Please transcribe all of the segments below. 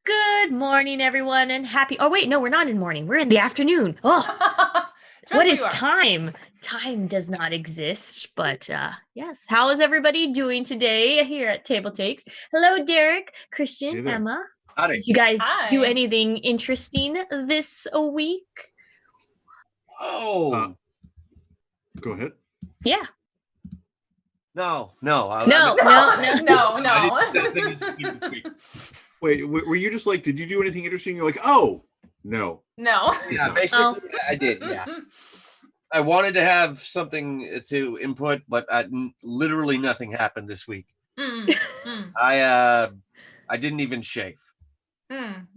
Good morning, everyone, and happy. Oh, wait, no, we're not in morning. We're in the afternoon. Oh, what is time? Time does not exist, but yes. How is everybody doing today here at TableTakes? Hello, Derek, Christian, Emma. Howdy. Did you guys do Hi. anything interesting this week? Oh, Go ahead. Yeah. no. No. I didn't do anything this week. Wait, were you just like, did you do anything interesting? You're like, oh, no. No. Yeah, basically, I did. Yeah, I wanted to have something to input, but literally nothing happened this week. I didn't even shave.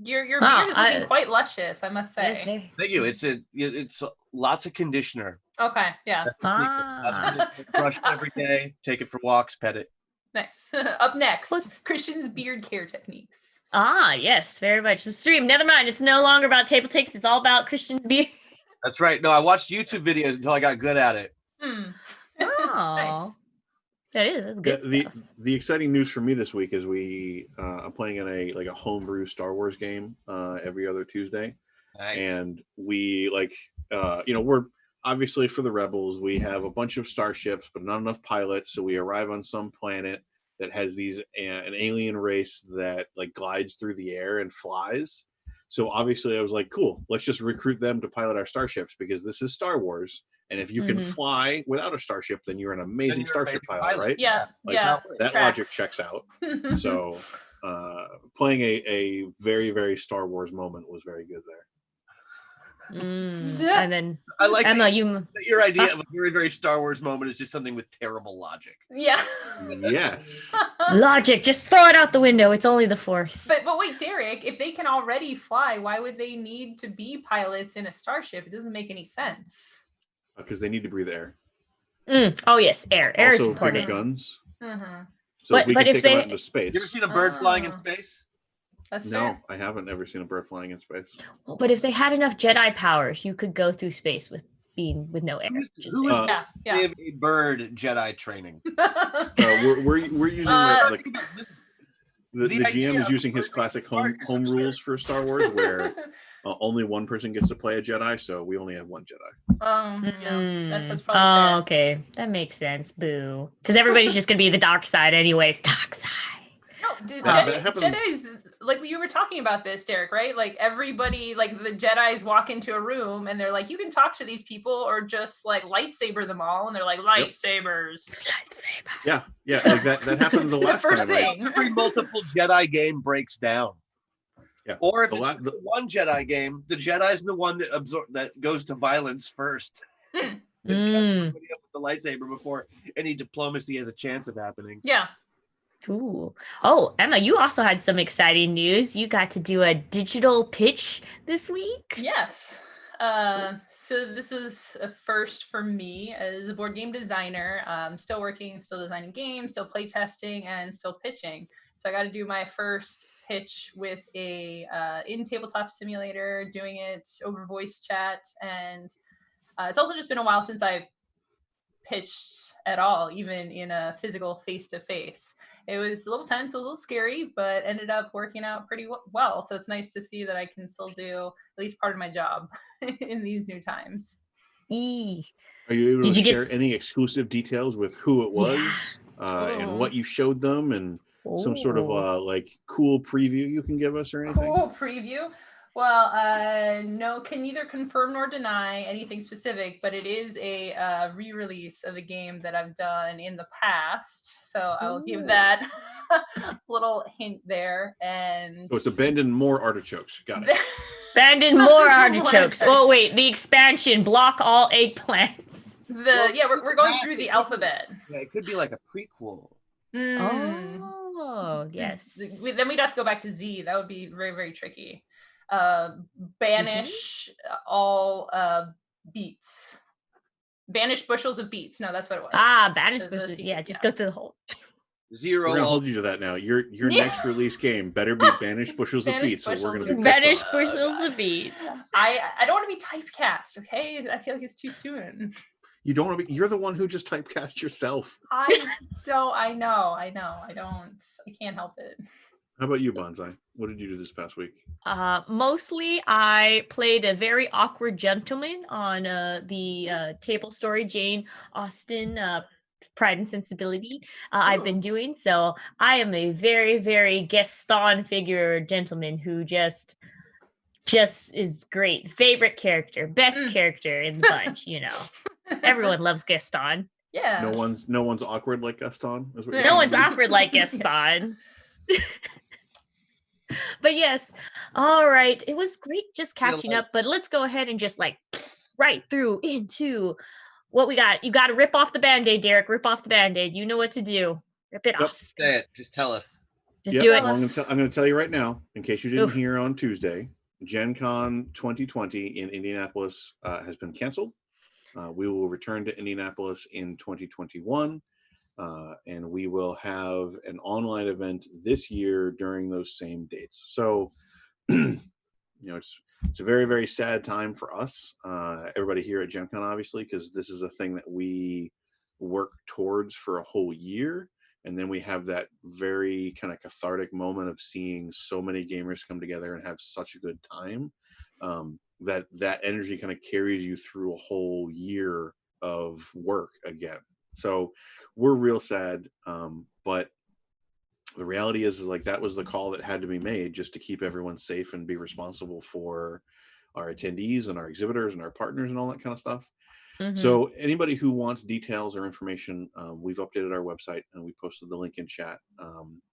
Your beard is looking quite luscious, I must say. Thank you. It's lots of conditioner. Okay, yeah. Brush it every day. Take it for walks. Pet it. Nice. Up next, Christian's beard care techniques. Yes, very much. The stream. Never mind. It's no longer about TableTakes. It's all about Christian's beard. That's right. No, I watched YouTube videos until I got good at it. Oh, Nice. That's good. The exciting news for me this week is we are playing in a homebrew Star Wars game every other Tuesday. Nice. And we we're obviously for the Rebels, we have a bunch of starships, but not enough pilots. So we arrive on some planet that has an alien race that like glides through the air and flies. So obviously I was like, cool, let's just recruit them to pilot our starships because this is Star Wars. And if you can fly without a starship, then you're an amazing starship pilot, right? Yeah, that logic checks out. So playing a very, very Star Wars moment was very good there. And then I like Emma, your idea of a very, very Star Wars moment is just something with terrible logic. Yeah. Yes. Logic, just throw it out the window. It's only the Force. But wait, Derek, if they can already fly, why would they need to be pilots in a starship? It doesn't make any sense. Because they need to breathe air. Oh yes, air is also important. bigger guns. So But we can if take them they- out into space. You ever seen a bird flying in space? That's No, fair. I haven't ever seen a bird flying in space. Well, but if they had enough Jedi powers, you could go through space with no air. Who is Yeah. a bird Jedi training? We're using the GM idea is of using his bird classic being smart home is rules for Star Wars, where only one person gets to play a Jedi, so we only have one Jedi. Yeah, that's probably fair. Okay, that makes sense. Boo, because everybody's just gonna be the dark side, anyways. Dark side. No, Jedi's like you were talking about this, Derek, right? Like everybody, like the Jedis walk into a room and they're like, you can talk to these people or just like lightsaber them all, and they're like lightsabers. Lightsabers. Yeah, like that happened the last first time. thing. Every multiple Jedi game breaks down. Yeah. Or if it's the one Jedi game, the Jedi's the one that goes to violence first. Everybody up with the lightsaber before any diplomacy has a chance of happening. Yeah. Cool. Oh, Emma, you also had some exciting news. You got to do a digital pitch this week. Yes. So this is a first for me as a board game designer. Still working, still designing games, still play testing, and still pitching. So I got to do my first pitch with a in tabletop simulator, doing it over voice chat, and it's also just been a while since I've pitched at all, even in a physical face-to-face. It was a little tense, it was a little scary, but ended up working out pretty well. So it's nice to see that I can still do at least part of my job in these new times. Are you able to share any exclusive details with who it was and what you showed them and some sort of like cool preview you can give us or anything? Cool preview. Well, no, can neither confirm nor deny anything specific, but it is a re-release of a game that I've done in the past. So I will give that little hint there. And so it's Abandon More Artichokes. Got it. Abandon More Artichokes. Oh, wait, the expansion. Block all eggplants. We're going through the alphabet. Yeah, it could be like a prequel. Oh, yes. Then we'd have to go back to Z. That would be very, very tricky. Banish all beets. Banish bushels of beets. No, that's what it was. Banish bushels. Yeah, just go through the whole. Zero. We're gonna hold you to that now. Your next release game better be Banish Bushels of Beets. So we're gonna be Banish bushels of beets. I don't want to be typecast. Okay, I feel like it's too soon. You don't want to be. You're the one who just typecast yourself. I don't. I know. I don't. I can't help it. How about you, Bonsai? What did you do this past week? Mostly I played a very awkward gentleman on the table story Jane Austen Pride and Sensibility I've been doing. So I am a very, very Gaston figure gentleman who just is great. Favorite character, best character in the bunch, you know. Everyone loves Gaston. Yeah. No one's awkward like Gaston. No one's awkward like Gaston. But yes, all right. It was great just catching up, but let's go ahead and just like right through into what we got. You got to rip off the Band-Aid, Derek. Rip off the Band-Aid. You know what to do. Rip it off. Say it. Just tell us. Just do it. Well, I'm going to tell you right now, in case you didn't hear on Tuesday, Gen Con 2020 in Indianapolis has been canceled. We will return to Indianapolis in 2021. And we will have an online event this year during those same dates. So, you know, it's a very, very sad time for us, everybody here at Gen Con, obviously, because this is a thing that we work towards for a whole year. And then we have that very kind of cathartic moment of seeing so many gamers come together and have such a good time. That energy kind of carries you through a whole year of work again. So we're real sad, but the reality is like that was the call that had to be made just to keep everyone safe and be responsible for our attendees and our exhibitors and our partners and all that kind of stuff. So anybody who wants details or information, we've updated our website and we posted the link in chat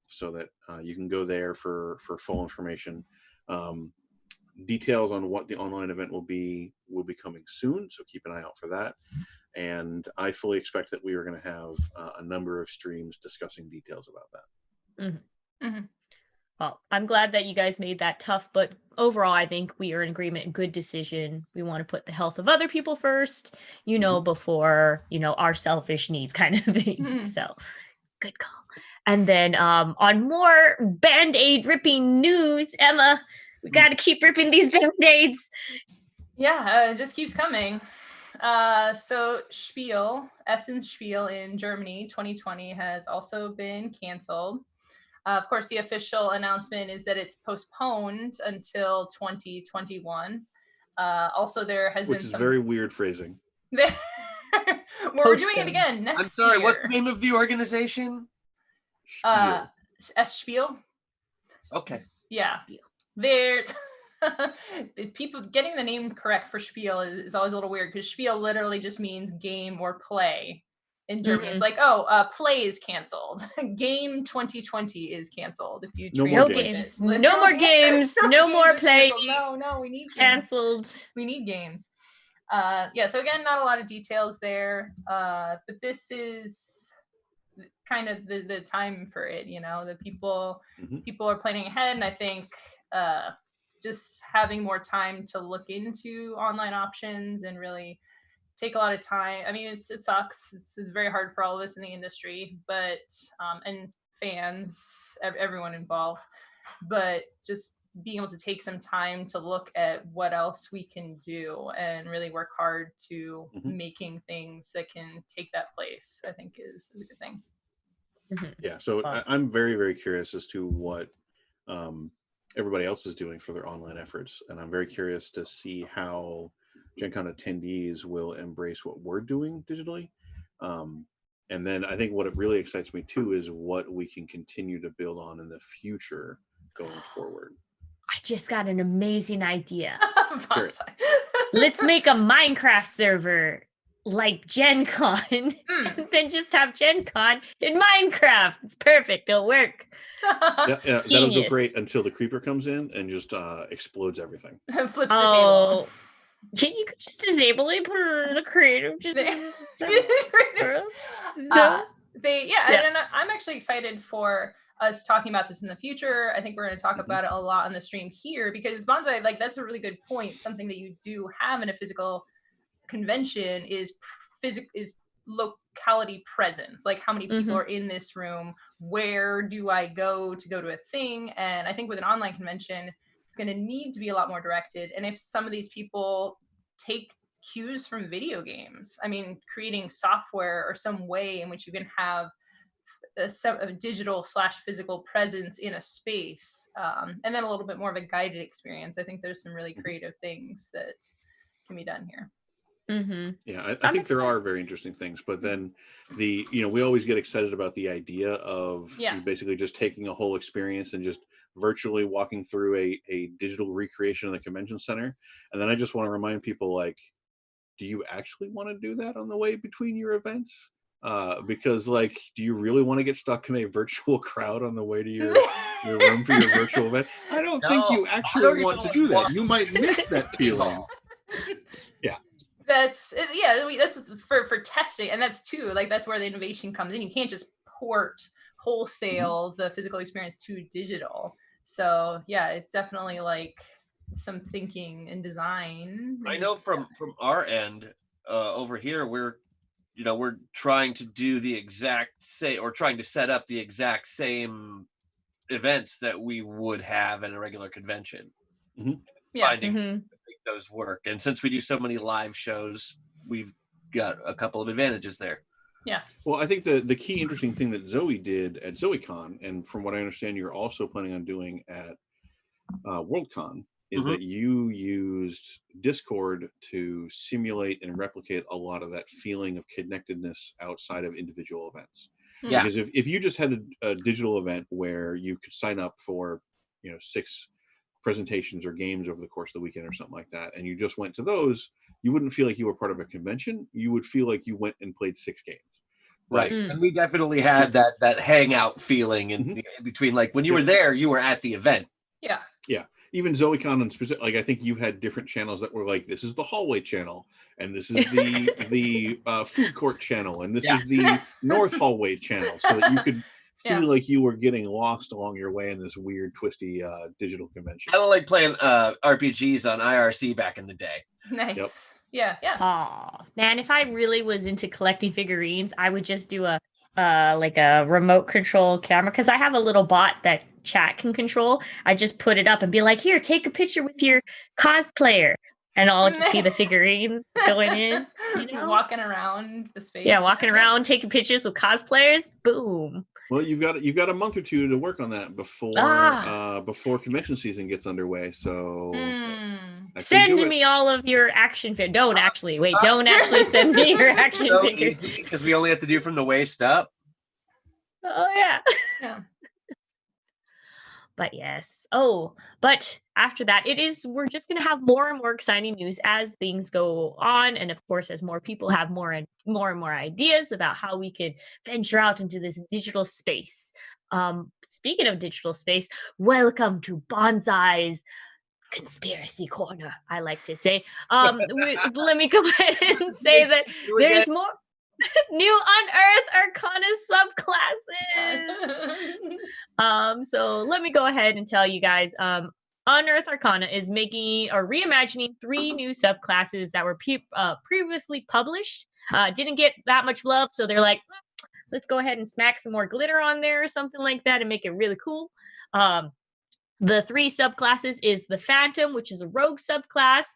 so that you can go there for full information. Details on what the online event will be coming soon, so keep an eye out for that. And I fully expect that we are going to have a number of streams discussing details about that. Well, I'm glad that you guys made that tough, but overall, I think we are in agreement. Good decision. We want to put the health of other people first, you know, before, you know, our selfish needs kind of thing. So good call. And then on more Band-Aid ripping news, Emma, we got to keep ripping these Band-Aids. Yeah, it just keeps coming. So Essen's Spiel in Germany 2020 has also been canceled. Of course, the official announcement is that it's postponed until 2021. Also, there has been some... Which is very weird phrasing. We're doing it again next year. I'm sorry, what's the name of the organization? Spiel. Okay. Yeah. There's... people getting the name correct for Spiel is always a little weird because Spiel literally just means game or play in Germany. It's like, play is canceled. Game 2020 is canceled. If you no games, no more games, no more play. No, we need canceled. We need games. So again, not a lot of details there, but this is kind of the time for it. You know, the people are planning ahead, and I think just having more time to look into online options and really take a lot of time. I mean, it sucks. It's very hard for all of us in the industry, but and fans, everyone involved. But just being able to take some time to look at what else we can do and really work hard to making things that can take that place, I think is a good thing. Yeah, so I'm very, very curious as to what everybody else is doing for their online efforts, and I'm very curious to see how Gen Con attendees will embrace what we're doing digitally. And then I think what it really excites me too is what we can continue to build on in the future going forward. I just got an amazing idea. Let's make a Minecraft server like Gen Con and then just have Gen Con in Minecraft. It's perfect. It'll work. Yeah, that'll go great until the creeper comes in and just explodes everything. Flips the table. You could just disable it, put it in the creative. And I'm actually excited for us talking about this in the future. I think we're going to talk about it a lot on the stream here because Bonsai, like that's a really good point. Something that you do have in a physical convention is locality presence. Like how many people are in this room? Where do I go to a thing? And I think with an online convention, it's going to need to be a lot more directed. And if some of these people take cues from video games, I mean, creating software or some way in which you can have a digital / physical presence in a space, and then a little bit more of a guided experience. I think there's some really creative things that can be done here. Yeah, I think there are very interesting things, but then we always get excited about the idea of you basically just taking a whole experience and just virtually walking through a digital recreation of the convention center. And then I just want to remind people, like, do you actually want to do that on the way between your events? Because, like, do you really want to get stuck in a virtual crowd on the way to your room for your virtual event? I don't think you actually want to do that. You might miss that feeling. Yeah. That's for testing, and that's where the innovation comes in. You can't just port wholesale the physical experience to digital. So yeah, it's definitely like some thinking and design. I know from our end over here, we're trying to do the exact same, or trying to set up the exact same events that we would have in a regular convention. Finding to make those work. And since we do so many live shows, we've got a couple of advantages there. Yeah. Well, I think the key interesting thing that Zoe did at ZoeCon, and from what I understand you're also planning on doing at WorldCon, is that you used Discord to simulate and replicate a lot of that feeling of connectedness outside of individual events. Yeah. Because if you just had a digital event where you could sign up for 6 presentations or games over the course of the weekend or something like that, and you just went to those, you wouldn't feel like you were part of a convention. You would feel like you went and played 6 games. Right. And we definitely had that hangout feeling in between, like when you were there, you were at the event. Yeah. Yeah. Even ZoeCon and specific, like I think you had different channels that were like, this is the hallway channel, and this is the food court channel, and this is the north hallway channel, so that you could feel like you were getting lost along your way in this weird, twisty digital convention. I like playing RPGs on IRC back in the day. Nice. Yep. Yeah. Aw, man, if I really was into collecting figurines, I would just do a remote control camera, because I have a little bot that chat can control. I just put it up and be like, here, take a picture with your cosplayer, and I'll just be the figurines going in, walking around the space. Yeah, walking around taking pictures with cosplayers. Boom. Well, you've got a month or two to work on that before convention season gets underway. So send me all of your action figures. Don't actually send me your action figures, because we only have to do from the waist up. Oh yeah. But yes. Oh, but after that, we're just going to have more and more exciting news as things go on. And of course, as more people have more and more ideas about how we could venture out into this digital space. Speaking of digital space, welcome to Bonsai's Conspiracy Corner, I like to say. Let me go ahead and say that there's more new Unearthed Arcana subclasses. So let me go ahead and tell you guys, Unearthed Arcana is making or reimagining 3 new subclasses that were previously published. Didn't get that much love, so they're like, let's go ahead and smack some more glitter on there or something like that and make it really cool. The 3 subclasses is the Phantom, which is a rogue subclass.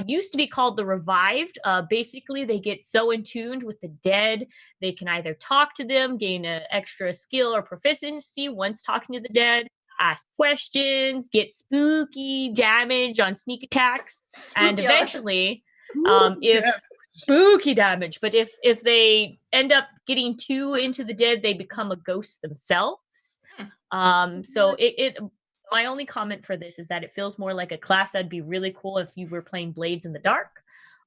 Used to be called the Revived. Basically, they get so in tuned with the dead, they can either talk to them, gain an extra skill or proficiency once talking to the dead, ask questions, get spooky damage on sneak attacks, and eventually, spooky damage. But if they end up getting too into the dead, they become a ghost themselves. So my only comment for this is that it feels more like a class that'd be really cool if you were playing Blades in the Dark.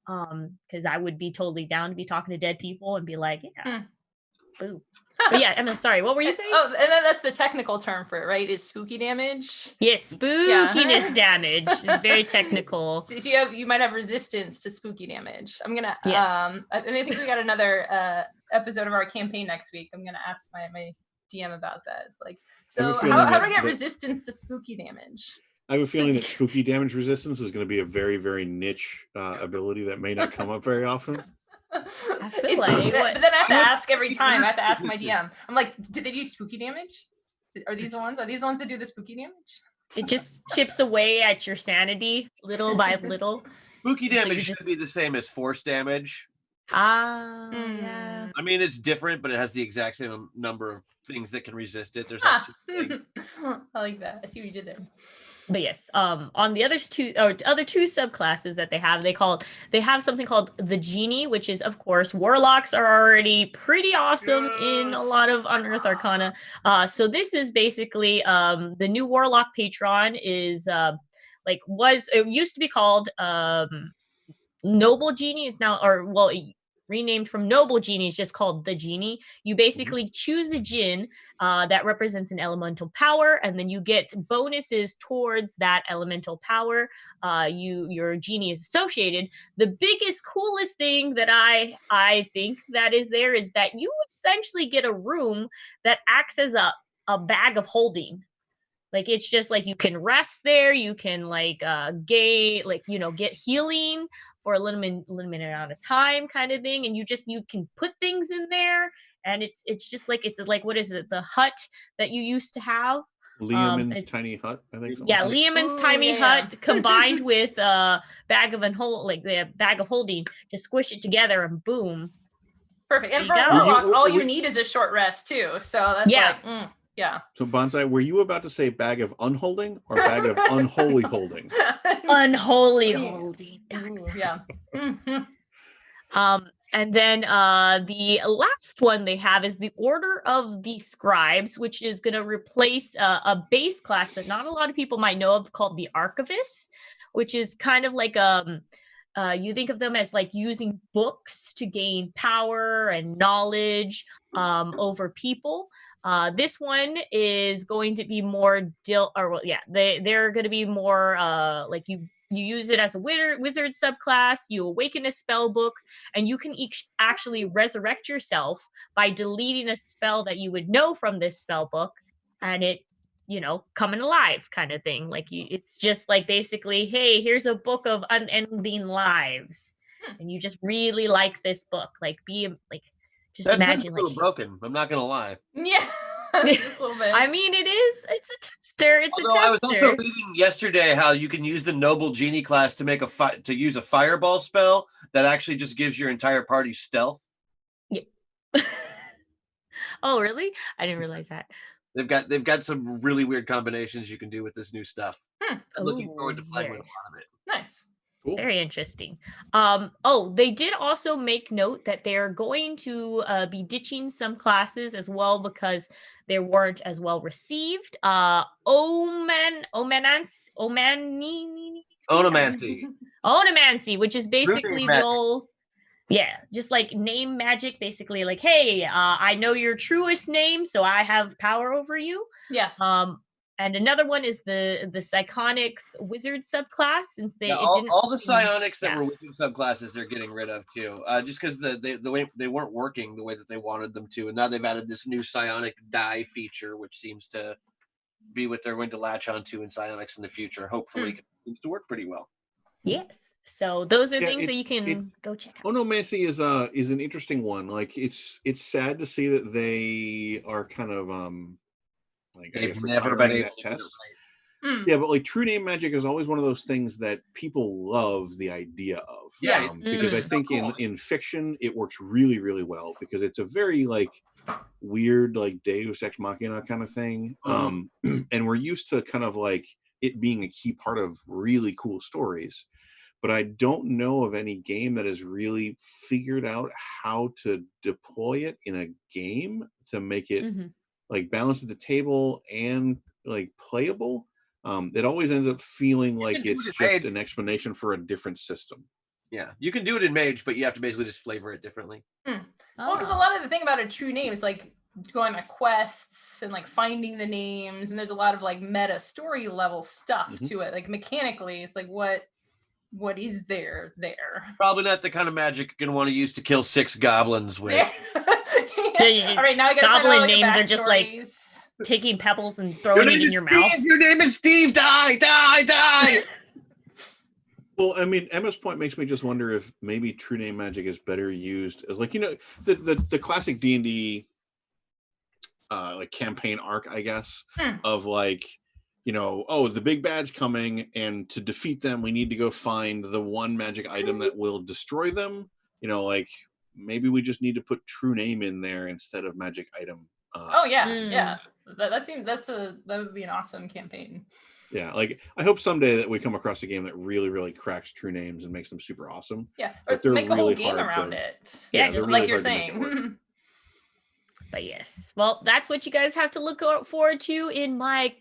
Because I would be totally down to be talking to dead people and be like, boo. But yeah, Emma, sorry, what were you saying? Oh, and then that's the technical term for it, right? Is spooky damage? Yes, spookiness damage. It's very technical. So you might have resistance to spooky damage. I'm gonna and I think we got another episode of our campaign next week. I'm gonna ask my DM about that. It's like, so how do I get resistance to spooky damage? I have a feeling that spooky damage resistance is going to be a very, very niche ability that may not come up very often. I feel like, but then I have to ask every time. I have to ask my DM. I'm like, do they do spooky damage? Are these the ones? Are these the ones that do the spooky damage? It just chips away at your sanity little by little. Spooky damage should be the same as force damage. Yeah. I mean, it's different, but it has the exact same number of things that can resist it. There's like I like that. I see what you did there. But yes, on the other two subclasses that they have something called the genie, which is, of course, warlocks are already pretty awesome in a lot of Unearthed Arcana. So this is basically the new warlock patron is it used to be called noble genie. It's now, renamed from noble genie, is just called the genie. You basically choose a djinn that represents an elemental power, and then you get bonuses towards that elemental power. Your genie is associated. The biggest, coolest thing that I think that is there is that you essentially get a room that acts as a bag of holding. Like, it's just like you can rest there, you can get healing for a limited amount of time, kind of thing, and you can put things in there, and it's just like, what is it, the hut that you used to have? Liamon's tiny hut, I think. Yeah, Liamon's tiny hut combined with a bag of holding. Just squish it together and boom. Perfect. And for a warlock, all you need is a short rest too. So that's yeah. So Bonsai, were you about to say bag of unholding or bag of unholy holding? Unholy holding. Yeah. And then the last one they have is the Order of the Scribes, which is going to replace a base class that not a lot of people might know of called the Archivist, which is kind of like you think of them as like using books to gain power and knowledge over people. This one is going to be more they're going to be more like you use it as a wizard subclass. You awaken a spell book, and you can actually resurrect yourself by deleting a spell that you would know from this spell book, and it coming alive, kind of thing. Like it's just like, basically, hey, here's a book of unending lives, and you just really like this book. Like, just imagine, a little broken. I'm not gonna lie. Yeah, just a little bit. I mean, it is. It's a tester. I was also reading yesterday how you can use the noble genie class to make to use a fireball spell that actually just gives your entire party stealth. Yeah. Oh, really? I didn't realize that. They've got some really weird combinations you can do with this new stuff. I'm looking forward to playing with a lot of it. Nice. Cool. Very interesting. They did also make note that they're going to be ditching some classes as well because they weren't as well received. Onomancy, which is basically the old, just like name magic, basically like, hey, I know your truest name, so I have power over you. Yeah. And another one is the Psionics Wizard subclass, since all the Psionics that were wizard subclasses they're getting rid of too, just because the way they weren't working the way that they wanted them to, and now they've added this new Psionic die feature, which seems to be what they're going to latch onto in Psionics in the future. Hopefully, it seems to work pretty well. Yes. So those are things that you can go check out. Onomancy is an interesting one. Like, it's sad to see that they are kind of they've never been able to test. Yeah, but like true name magic is always one of those things that people love the idea of. Yeah, because I think in fiction it works really, really well because it's a very like weird like Deus Ex Machina kind of thing. And we're used to kind of like it being a key part of really cool stories. But I don't know of any game that has really figured out how to deploy it in a game to make it like balanced at the table and like playable. It always ends up feeling like it's just an explanation for a different system. Yeah, you can do it in Mage, but you have to basically just flavor it differently. Well, because a lot of the thing about a true name is like going on quests and like finding the names, and there's a lot of like meta story level stuff to it. Like mechanically, it's like what is there? Probably not the kind of magic you're gonna want to use to kill 6 goblins with. All right, now I gotta goblin names are just like taking pebbles and throwing it in your mouth. Your name is Steve. Die. Well, I mean, Emma's point makes me just wonder if maybe true name magic is better used as like, the classic D&D like campaign arc, I guess, of like, the big bad's coming, and to defeat them we need to go find the one magic item that will destroy them. Like maybe we just need to put true name in there instead of magic item. Yeah. That would be an awesome campaign. Yeah, like I hope someday that we come across a game that really, really cracks true names and makes them super awesome. Yeah, or make a whole game around it. Yeah, just like you're saying. But yes, well, that's what you guys have to look forward to in my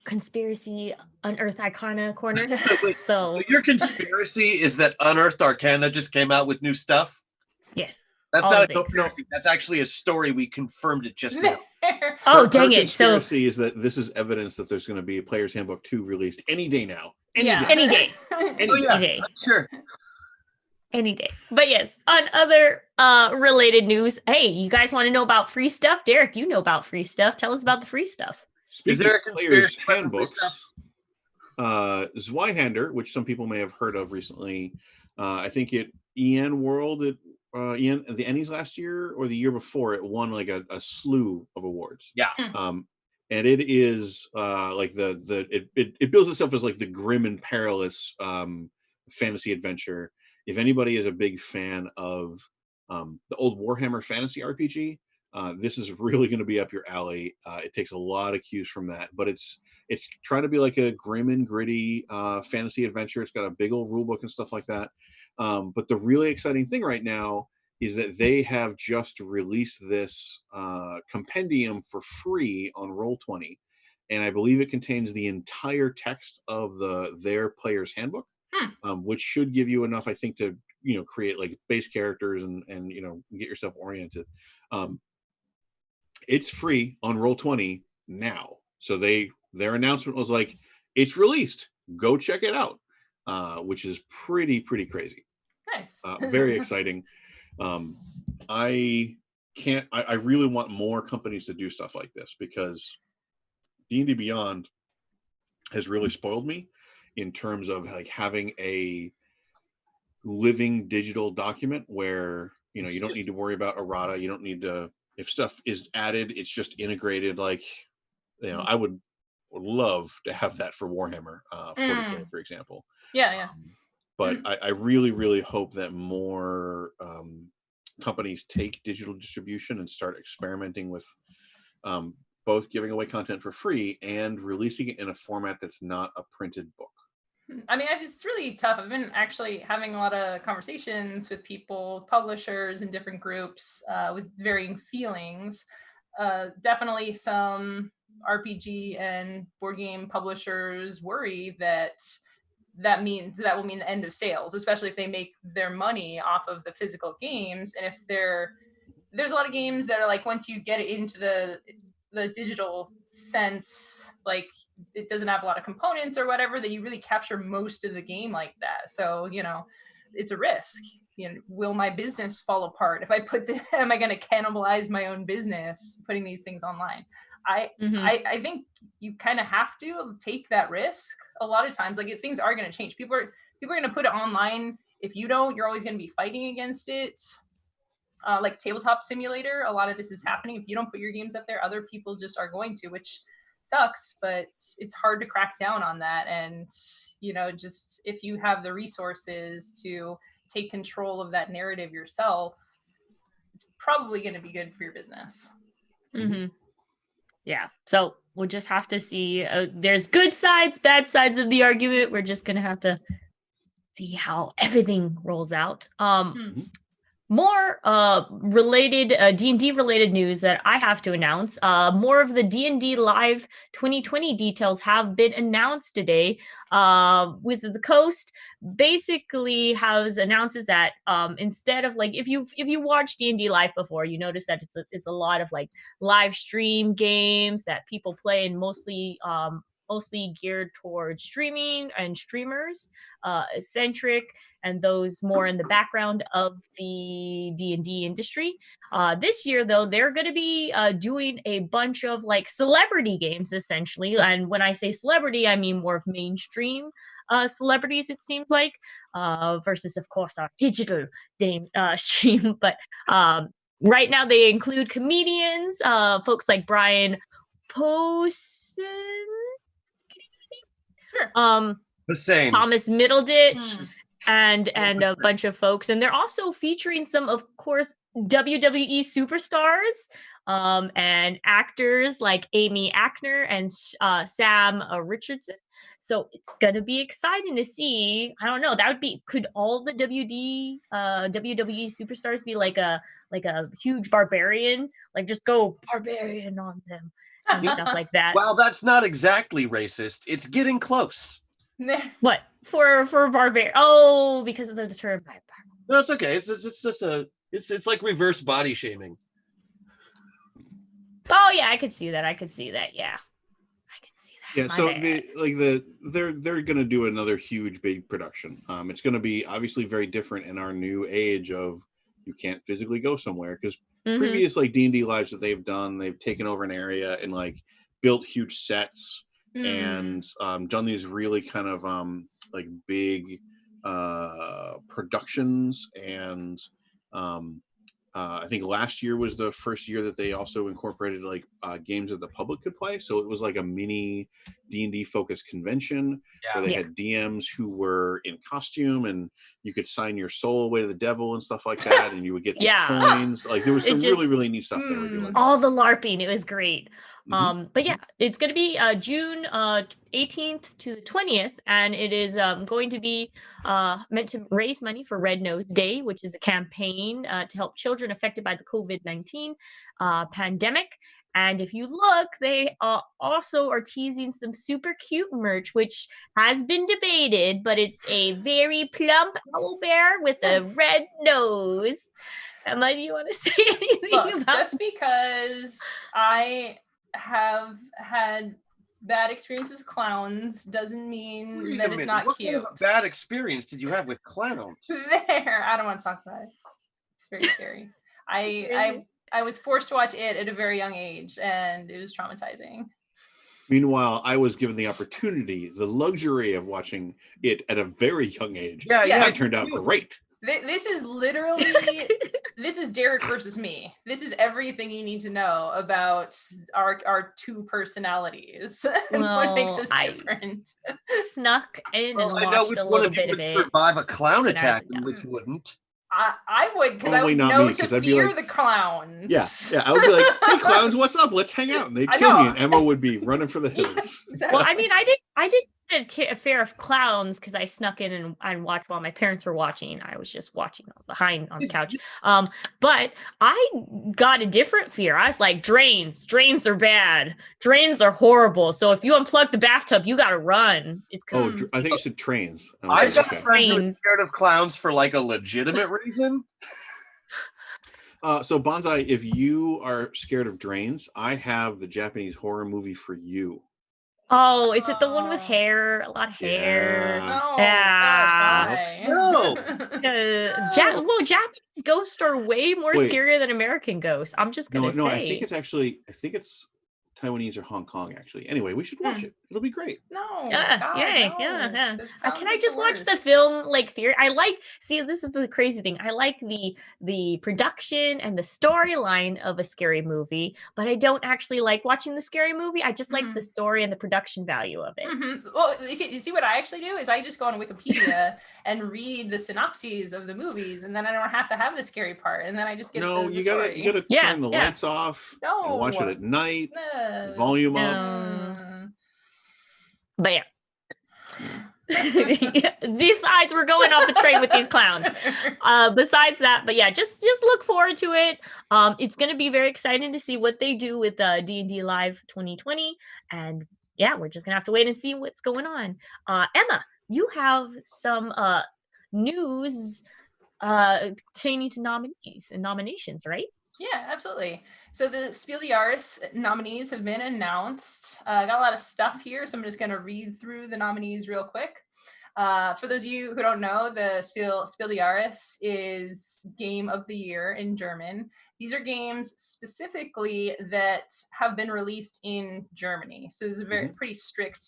conspiracy Unearthed Arcana corner. So your conspiracy is that Unearthed Arcana just came out with new stuff? Yes. That's not a conspiracy. That's actually a story. We confirmed it just now. Dang it. Conspiracy is that this is evidence that there's going to be a Player's Handbook 2 released any day now. Any day. Any day. Sure. Any day. But yes, on other related news, hey, you guys want to know about free stuff? Derek, you know about free stuff. Tell us about the free stuff. Is there a conspiracy handbooks? Zweihander, which some people may have heard of recently, I think at EN World, at the Ennies last year or the year before, it won like a slew of awards. Yeah. And it is like it bills itself as like the grim and perilous fantasy adventure. If anybody is a big fan of the old Warhammer Fantasy RPG, this is really going to be up your alley. It takes a lot of cues from that, but it's trying to be like a grim and gritty fantasy adventure. It's got a big old rule book and stuff like that. But the really exciting thing right now is that they have just released this compendium for free on Roll20, and I believe it contains the entire text of their player's handbook, which should give you enough, I think, to create like base characters and get yourself oriented. It's free on Roll20 now, so their announcement was like, it's released, go check it out, which is pretty crazy. Nice. Very exciting. I really want more companies to do stuff like this, because D&D Beyond has really spoiled me in terms of like having a living digital document where you don't need to worry about errata. You don't need to, if stuff is added, it's just integrated. Like I would love to have that for Warhammer 40K, for example. Yeah. But I really hope that more companies take digital distribution and start experimenting with both giving away content for free and releasing it in a format that's not a printed book. I mean, it's really tough. I've been actually having a lot of conversations with people, publishers in different groups with varying feelings. Definitely some RPG and board game publishers worry that will mean the end of sales, especially if they make their money off of the physical games. And if there's a lot of games that are like, once you get it into the digital sense, like it doesn't have a lot of components or whatever, that you really capture most of the game like that. So, it's a risk. Will my business fall apart if I am I going to cannibalize my own business putting these things online? I think you kind of have to take that risk a lot of times. Like, if things are going to change, people are going to put it online. If you don't, you're always going to be fighting against it. Like Tabletop Simulator, a lot of this is happening. If you don't put your games up there, other people just are going to, which sucks, but it's hard to crack down on that. And, just if you have the resources to take control of that narrative yourself, it's probably going to be good for your business. Mm-hmm. Yeah. So we'll just have to see. There's good sides, bad sides of the argument. We're just going to have to see how everything rolls out. More related D&D related news that I have to announce. More of the D&D Live 2020 details have been announced today. Wizards of the Coast basically announces that instead of like, if you watched D&D Live before, you notice that it's a lot of like live stream games that people play, and mostly geared towards streaming and streamers, eccentric, and those more in the background of the D&D industry. This year, though, they're going to be doing a bunch of like celebrity games, essentially. And when I say celebrity, I mean more of mainstream celebrities, it seems like, versus, of course, our digital stream. But right now, they include comedians, folks like Brian Posehn, Sure. Thomas Middleditch, and a bunch of folks, and they're also featuring some, of course, WWE superstars and actors like Amy Ackner and Sam Richardson. So it's gonna be exciting to see. I don't know. That would be. Could all the WWE superstars be like a huge barbarian? Like just go barbarian on them and stuff like that. Well, that's not exactly racist. It's getting close. What for barbarian? Oh, because of the term. No, it's okay. It's just it's like reverse body shaming. Oh yeah, I could see that. Yeah, I can see that. Yeah, so they're gonna do another huge big production. It's gonna be obviously very different in our new age of you can't physically go somewhere, because previous like D&D lives that they've done, they've taken over an area and like built huge sets and done these really kind of like big productions. And I think last year was the first year that they also incorporated like games that the public could play. So it was like a mini D&D focused convention where they had DMs who were in costume, and you could sign your soul away to the devil and stuff like that, and you would get these coins. Like there was some really, really neat stuff they were doing. All the LARPing, it was great. But yeah, it's going to be June 18th to the 20th, and it is going to be meant to raise money for Red Nose Day, which is a campaign to help children affected by the COVID-19 pandemic. And if you look, they also are teasing some super cute merch, which has been debated, but it's a very plump owl bear with a red nose. Emma, do you want to say anything about just because I have had bad experiences with clowns doesn't mean that it's not cute. What kind of bad experience did you have with clowns? I don't want to talk about it. It's very scary. I was forced to watch it at a very young age, and it was traumatizing. Meanwhile, I was given the opportunity, the luxury of watching it at a very young age. Yeah. It turned out great. This is literally, this is Derek versus me. This is everything you need to know about our two personalities and what makes us different. Snuck in and watched a little bit of it. Survive a clown attack, and which wouldn't. I would, because I would know to fear the clowns. Yeah, I would be like, hey clowns, what's up? Let's hang out. And they'd kill me, and Emma would be running for the hills. Exactly. Well, I mean, I did a fear of clowns because I snuck in and watched while my parents were watching. I was just watching behind on the couch. But I got a different fear. I was like, drains are bad. Drains are horrible. So if you unplug the bathtub, you got to run. It's I think you said trains. I've got friends who are scared of clowns for like a legitimate reason. So Bonsai, if you are scared of drains, I have the Japanese horror movie for you. Oh, is it the one with hair? A lot of hair. No. Japanese ghosts are way more scarier than American ghosts. I'm just gonna say. No, I think it's Taiwanese or Hong Kong, actually. Anyway, we should watch it. It'll be great. No. Yeah. Can I just watch the film like theory? This is the crazy thing. I like the production and the storyline of a scary movie, but I don't actually like watching the scary movie. I just like the story and the production value of it. Well, you see what I actually do is I just go on Wikipedia and read the synopses of the movies, and then I don't have to have the scary part, and then I just get the story. You gotta turn the lights off and watch it at night. Volume up. But yeah. Besides, we're going off the train with these clowns. Besides that, but yeah, just look forward to it. It's going to be very exciting to see what they do with D&D Live 2020, and yeah, we're just gonna have to wait and see what's going on. Emma, you have some news pertaining to nominees and nominations, right? Yeah, absolutely. So the Spiel de Jahres nominees have been announced. I got a lot of stuff here, so I'm just going to read through the nominees real quick. For those of you who don't know, the Spiel de Jahres is Game of the Year in German. These are games specifically that have been released in Germany. So there's a pretty strict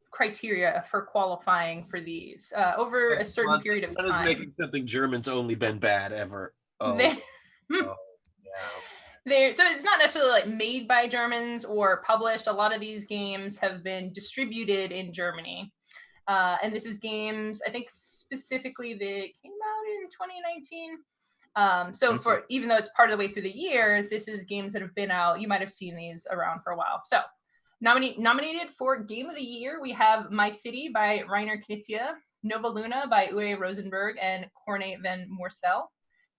criteria for qualifying for these over a certain period of time. That is making something German's only been bad ever. So it's not necessarily like made by Germans or published. A lot of these games have been distributed in Germany. And this is games, I think specifically that came out in 2019. So for even though it's part of the way through the year, this is games that have been out. You might have seen these around for a while. So nominated for Game of the Year, we have My City by Reiner Knizia, Nova Luna by Uwe Rosenberg and Corne van Moorsel,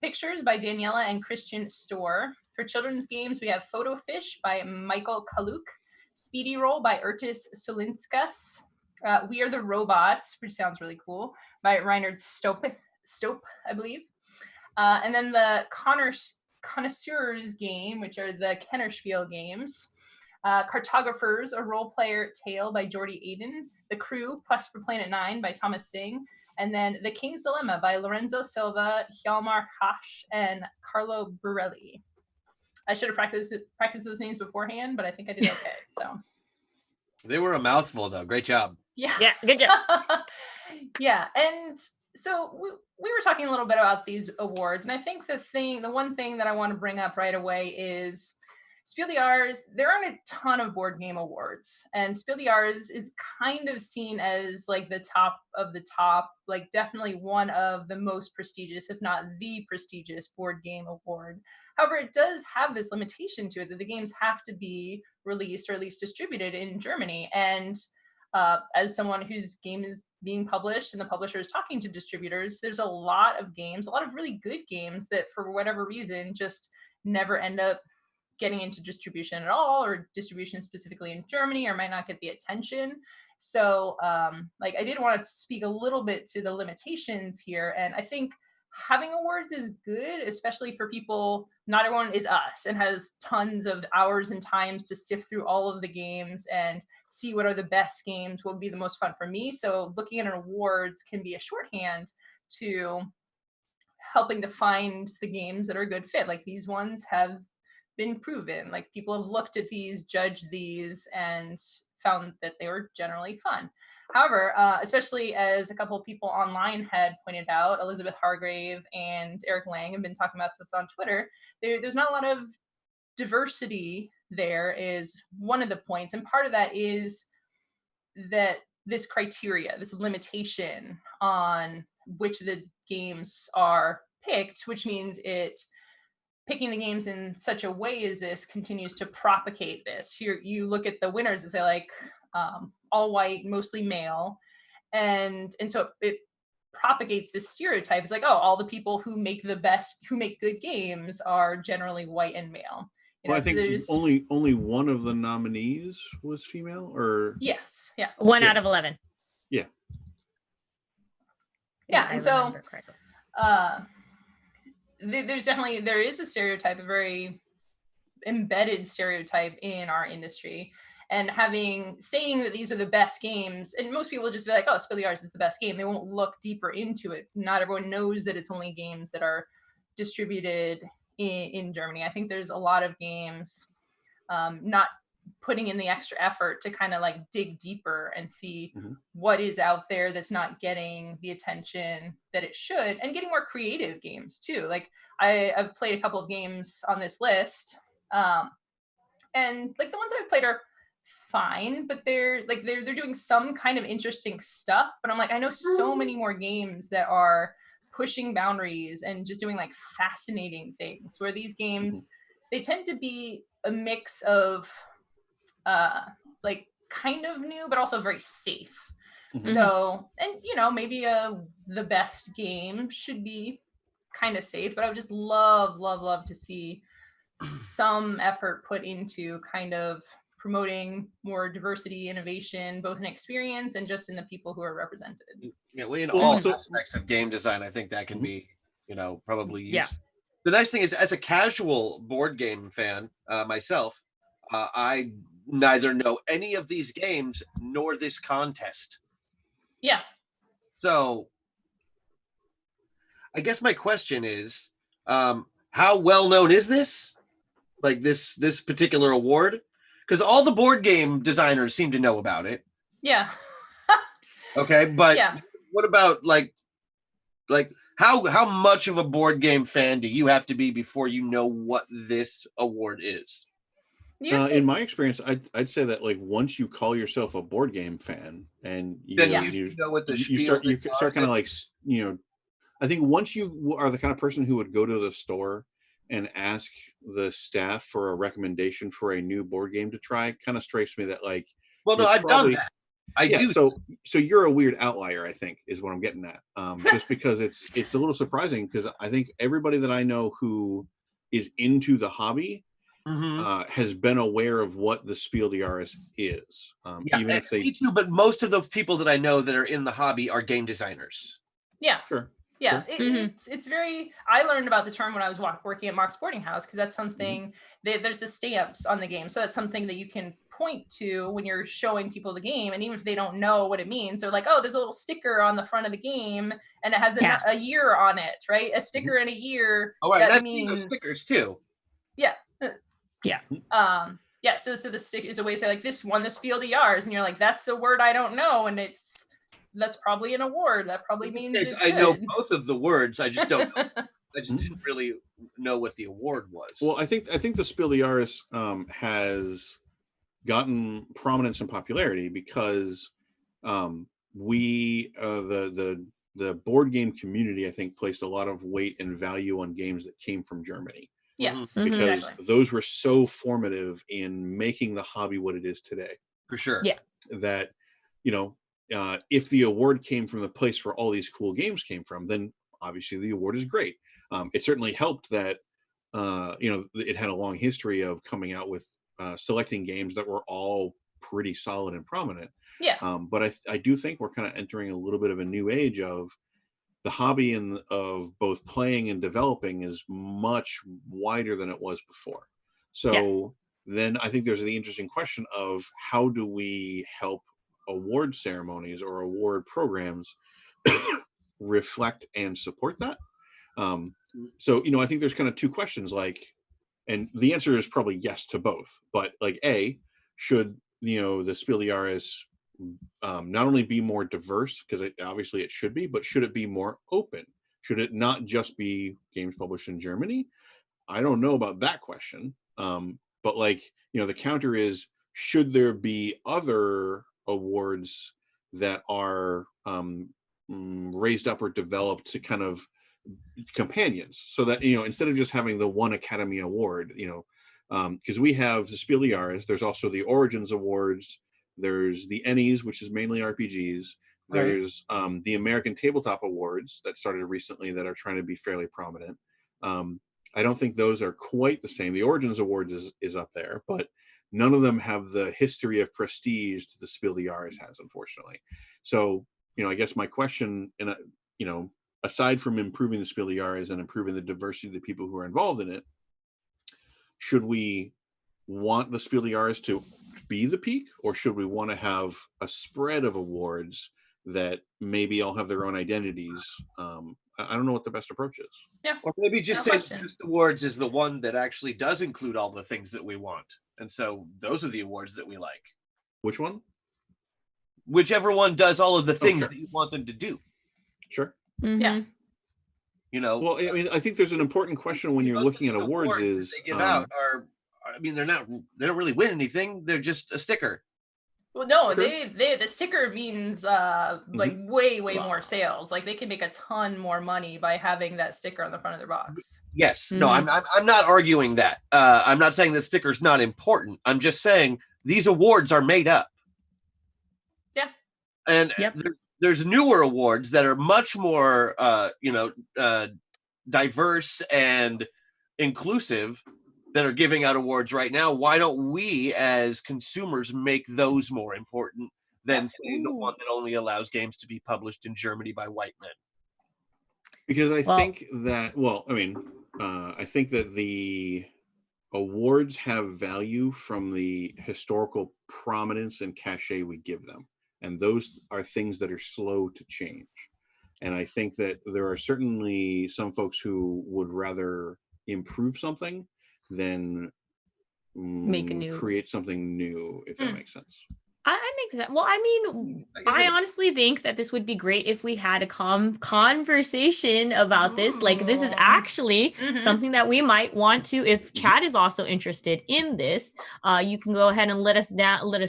Pictures by Daniela and Christian Storr. For children's games, we have Photo Fish by Michael Kaluk, Speedy Roll by Urtis Solinskas, We Are the Robots, which sounds really cool, by Reinhard Stope, I believe. And then the Connoisseurs game, which are the Kennerspiel games. Cartographers, a role-player tale by Jordi Aiden. The Crew, Quest for Planet 9 by Thomas Singh. And then The King's Dilemma by Lorenzo Silva, Hjalmar Hash, and Carlo Borelli. I should have practiced those names beforehand, but I think I did okay. So they were a mouthful, though. Great job. Yeah, good job. Yeah, and so we were talking a little bit about these awards, and I think the one thing that I want to bring up right away is Spiel de Jahres. There aren't a ton of board game awards, and Spiel de Jahres is kind of seen as like the top of the top, like definitely one of the most prestigious, if not the prestigious board game award. However, it does have this limitation to it that the games have to be released or at least distributed in Germany. And as someone whose game is being published and the publisher is talking to distributors, there's a lot of games, a lot of really good games that for whatever reason just never end up getting into distribution at all, or distribution specifically in Germany, or might not get the attention. So like I did want to speak a little bit to the limitations here. And I think having awards is good, especially for people, not everyone is us and has tons of hours and times to sift through all of the games and see what are the best games, what would be the most fun for me. So looking at an awards can be a shorthand to helping to find the games that are a good fit. Like these ones have been proven, like people have looked at these, judged these, and found that they were generally fun. However, especially as a couple of people online had pointed out, Elizabeth Hargrave and Eric Lang have been talking about this on Twitter, there's not a lot of diversity there is one of the points. And part of that is that this criteria, this limitation on which of the games are picked, which means picking the games in such a way as this continues to propagate this. You look at the winners and say like all white, mostly male, and so it propagates this stereotype. It's like, oh, all the people who make good games are generally white and male. Well, I think only one of the nominees was female, or yes, yeah, one out of 11. Yeah, and so there is a stereotype, a very embedded stereotype in our industry, and saying that these are the best games, and most people just be like, oh, Spiel de Jahres is the best game. They won't look deeper into it. Not everyone knows that it's only games that are distributed in Germany. I think there's a lot of games not putting in the extra effort to kind of like dig deeper and see what is out there that's not getting the attention that it should, and getting more creative games too. Like I've played a couple of games on this list, and like the ones I've played are fine, but they're doing some kind of interesting stuff. But I'm like, I know so many more games that are pushing boundaries and just doing like fascinating things, where these games, they tend to be a mix of like kind of new, but also very safe. So, and maybe the best game should be kind of safe, but I would just love to see some effort put into kind of promoting more diversity, innovation, both in experience and just in the people who are represented. Yeah, in all aspects of game design, I think that can be, probably used. Yeah. The nice thing is, as a casual board game fan myself, I neither know any of these games nor this contest. Yeah. So I guess my question is, how well known is this? Like this particular award? Because all the board game designers seem to know about it. Yeah. Okay, but what about like how much of a board game fan do you have to be before you know what this award is? In my experience, I'd say that like once you call yourself a board game fan and you know what the you start kind of like, you know, I think once you are the kind of person who would go to the store and ask the staff for a recommendation for a new board game to try, kind of strikes me that like, well, no, I've done that. I do. So you're a weird outlier, I think, is what I'm getting at. Just because it's a little surprising, because I think everybody that I know who is into the hobby has been aware of what the Spiel de Jahres is. Even if they... Me too, but most of the people that I know that are in the hobby are game designers. Yeah. Sure. Yeah, it's very. I learned about the term when I was working at Mock's Boarding House, because that's something. There's the stamps on the game, so that's something that you can point to when you're showing people the game, and even if they don't know what it means, they're like, "Oh, there's a little sticker on the front of the game, and it has a year on it, right? A sticker and a year." Oh, right. That means stickers too. Yeah. Yeah. So the sticker is a way to say like, this won the Spiel de Jahres, and you're like, that's a word I don't know, and that's probably an award. That probably means it's I good. know both of the words. I just don't know. I just didn't really know what the award was. Well, I think the Spiel de Jahres has gotten prominence and popularity because we the board game community, I think, placed a lot of weight and value on games that came from Germany. Yes, because exactly. those were so formative in making the hobby what it is today. For sure. Yeah. That, you know, if the award came from the place where all these cool games came from, then obviously the award is great. It certainly helped that, you know, it had a long history of coming out with selecting games that were all pretty solid and prominent. Yeah. But I do think we're kind of entering a little bit of a new age of the hobby of both playing and developing is much wider than it was before. So then I think there's the interesting question of how do we help award ceremonies or award programs reflect and support that? So, you know, I think there's kind of two questions, like, and the answer is probably yes to both, but like, should, you know, the Spiel de Jahres not only be more diverse, because obviously it should be, but should it be more open? Should it not just be games published in Germany? I don't know about that question. But like, you know, the counter is, should there be other awards that are raised up or developed to kind of companions, so that, you know, instead of just having the one Academy Award, you know, because we have the Spiel de Jahres, there's also the Origins Awards, there's the Ennies, which is mainly RPGs, there's the American Tabletop Awards that started recently that are trying to be fairly prominent. I don't think those are quite the same. The Origins Award is up there, but none of them have the history of prestige that the Spiel de Jahres has, unfortunately. So, you know, I guess my question, and you know, aside from improving the Spiel de Jahres and improving the diversity of the people who are involved in it, should we want the Spiel de Jahres to be the peak, or should we want to have a spread of awards that maybe all have their own identities? I don't know what the best approach is. Yeah. Or maybe just say this awards is the one that actually does include all the things that we want. And so those are the awards that we like. Which one? Whichever one does all of the things that you want them to do. Sure. Yeah. You know, well, I mean, I think there's an important question when you're looking at awards is they give out are, I mean, they don't really win anything. They're just a sticker. Well, no, the sticker means like way more sales. Like they can make a ton more money by having that sticker on the front of their box. Yes. No, I'm not arguing that. I'm not saying that sticker's not important. I'm just saying these awards are made up. Yeah. And there's newer awards that are much more diverse and inclusive that are giving out awards right now. Why don't we as consumers make those more important than say the one that only allows games to be published in Germany by white men? Because I think that, I think that the awards have value from the historical prominence and cachet we give them. And those are things that are slow to change. And I think that there are certainly some folks who would rather improve something than create something new, if that makes sense. I 20%. Well, I mean, I honestly think that this would be great if we had a conversation about this. Like, this is actually something that we might want to, if Chad is also interested in this, you can go ahead and let us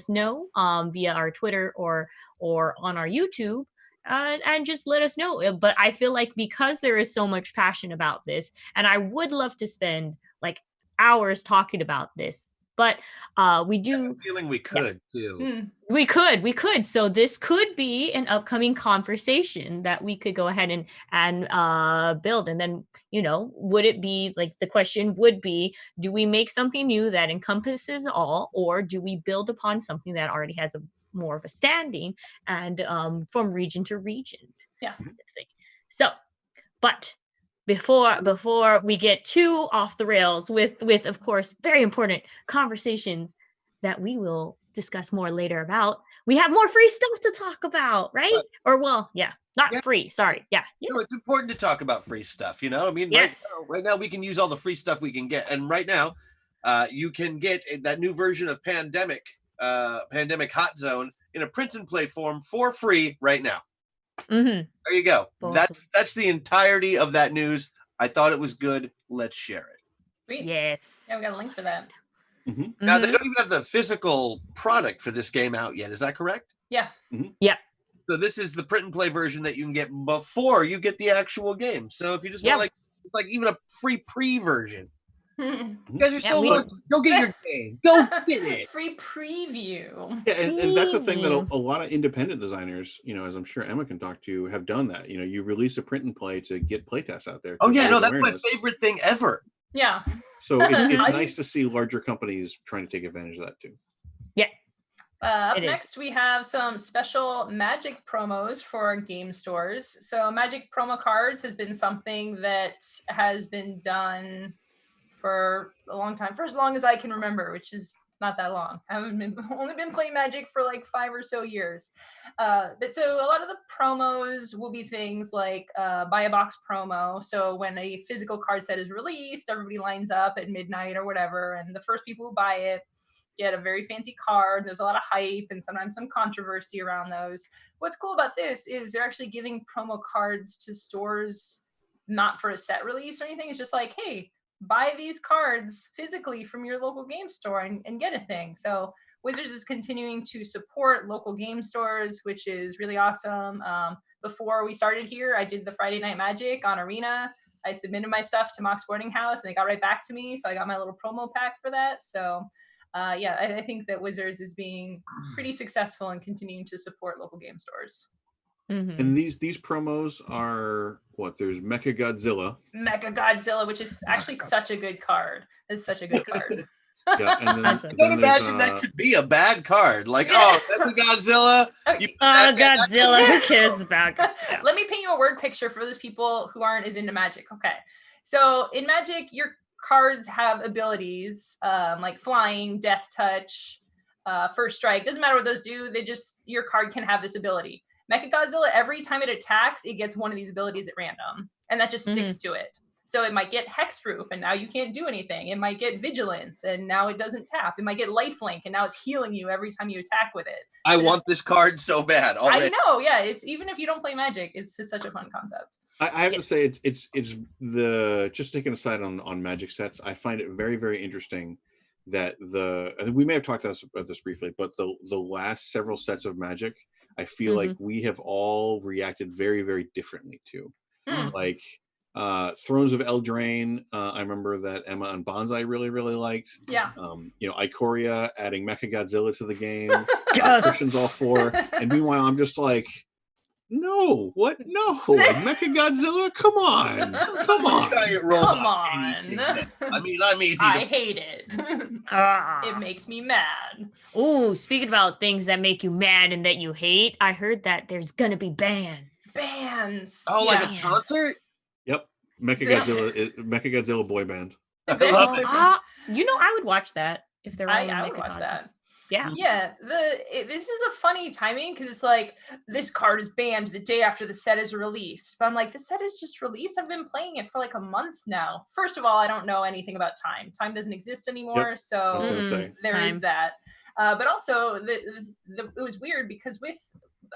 know via our Twitter or on our YouTube. And just let us know. But I feel like because there is so much passion about this, and I would love to spend like hours talking about this, but we do. I have a feeling we could too. We could. So this could be an upcoming conversation that we could go ahead and build. And then, would it be like, the question would be, do we make something new that encompasses all, or do we build upon something that already has more of a standing and from region to region? Yeah. So, but before we get too off the rails with of course very important conversations that we will discuss more later about, we have more free stuff to talk about, right? Free, sorry. Yes. No, it's important to talk about free stuff, I mean, yes. Right now we can use all the free stuff we can get, and right now you can get that new version of Pandemic Hot Zone in a print and play form for free right now. There you go. That's the entirety of that news. I thought it was good. Let's share it. Sweet. Yes. Yeah, we got a link for that. Now, they don't even have the physical product for this game out yet. Is that correct? Yeah. Yeah. So this is the print and play version that you can get before you get the actual game. So if you just want like even a free pre-version. You guys are so lucky. Go get your game. Go get it. Free preview. Yeah, and that's the thing that a lot of independent designers, as I'm sure Emma can talk to, have done that. You release a print and play to get playtests out there. Oh yeah, no, that's my favorite thing ever. Yeah. So it's nice to see larger companies trying to take advantage of that too. Yeah. Up next, we have some special Magic promos for game stores. So Magic promo cards has been something that has been done for a long time, for as long as I can remember, which is not that long. I haven't only been playing Magic for like 5 or so years. But so a lot of the promos will be things like buy a box promo. So when a physical card set is released, everybody lines up at midnight or whatever, and the first people who buy it get a very fancy card. There's a lot of hype and sometimes some controversy around those. What's cool about this is they're actually giving promo cards to stores not for a set release or anything. It's just like, hey, buy these cards physically from your local game store and get a thing. So Wizards is continuing to support local game stores, which is really awesome. Before we started here, I did the Friday Night Magic on Arena. I submitted my stuff to Mock Sporting House and they got right back to me. So I got my little promo pack for that. So I think that Wizards is being pretty successful in continuing to support local game stores. And these promos are there's Mecha Godzilla, which is actually such a good card. It's such a good card. Yeah, and then don't imagine that could be a bad card. Like, Mecha Godzilla. Godzilla, who cares about? Let me paint you a word picture for those people who aren't as into Magic. Okay, so in Magic, your cards have abilities like flying, death touch, first strike. Doesn't matter what those do. Your card can have this ability. Mechagodzilla, every time it attacks, it gets one of these abilities at random, and that just sticks to it. So it might get Hexproof, and now you can't do anything. It might get Vigilance, and now it doesn't tap. It might get Lifelink, and now it's healing you every time you attack with it. I want this card so bad already. I know, yeah. It's even if you don't play Magic, it's just such a fun concept. I have to say, it's just taking a side on Magic sets. I find it very, very interesting that I think we may have talked about this briefly, but the last several sets of Magic, I feel like we have all reacted very, very differently to. Like Thrones of Eldraine, I remember that Emma and Bonsai really, really liked. Yeah. Ikoria adding Mechagodzilla to the game. Christian's all for. And meanwhile, I'm just like, no, what? No, Mechagodzilla, come on. Come on. Come on. I mean, I'm easy. I hate it. It makes me mad. Oh, speaking about things that make you mad and that you hate, I heard that there's gonna be bands. Bands. Oh, like a concert? Yep. Mechagodzilla boy band. I love it. I would watch that if there were. I would watch that. Yeah. Yeah. This is a funny timing because it's like this card is banned the day after the set is released. But I'm like, the set is just released. I've been playing it for like a month now. First of all, I don't know anything about time. Time doesn't exist anymore. Yep. So there is that. But also, it was weird because with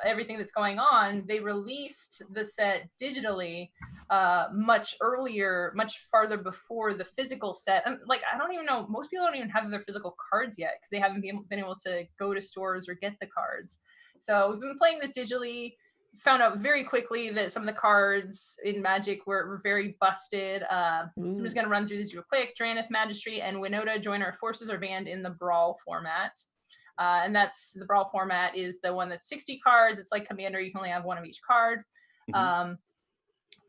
everything that's going on, they released the set digitally much earlier, much farther before the physical set. And like, I don't even know, most people don't even have their physical cards yet because they haven't been able to go to stores or get the cards. So we've been playing this digitally. Found out very quickly that some of the cards in Magic were very busted. So I'm just going to run through these real quick. Drannith Magistry and Winota Join Our Forces are banned in the Brawl format. And that's the Brawl format is the one that's 60 cards. It's like Commander, you can only have one of each card.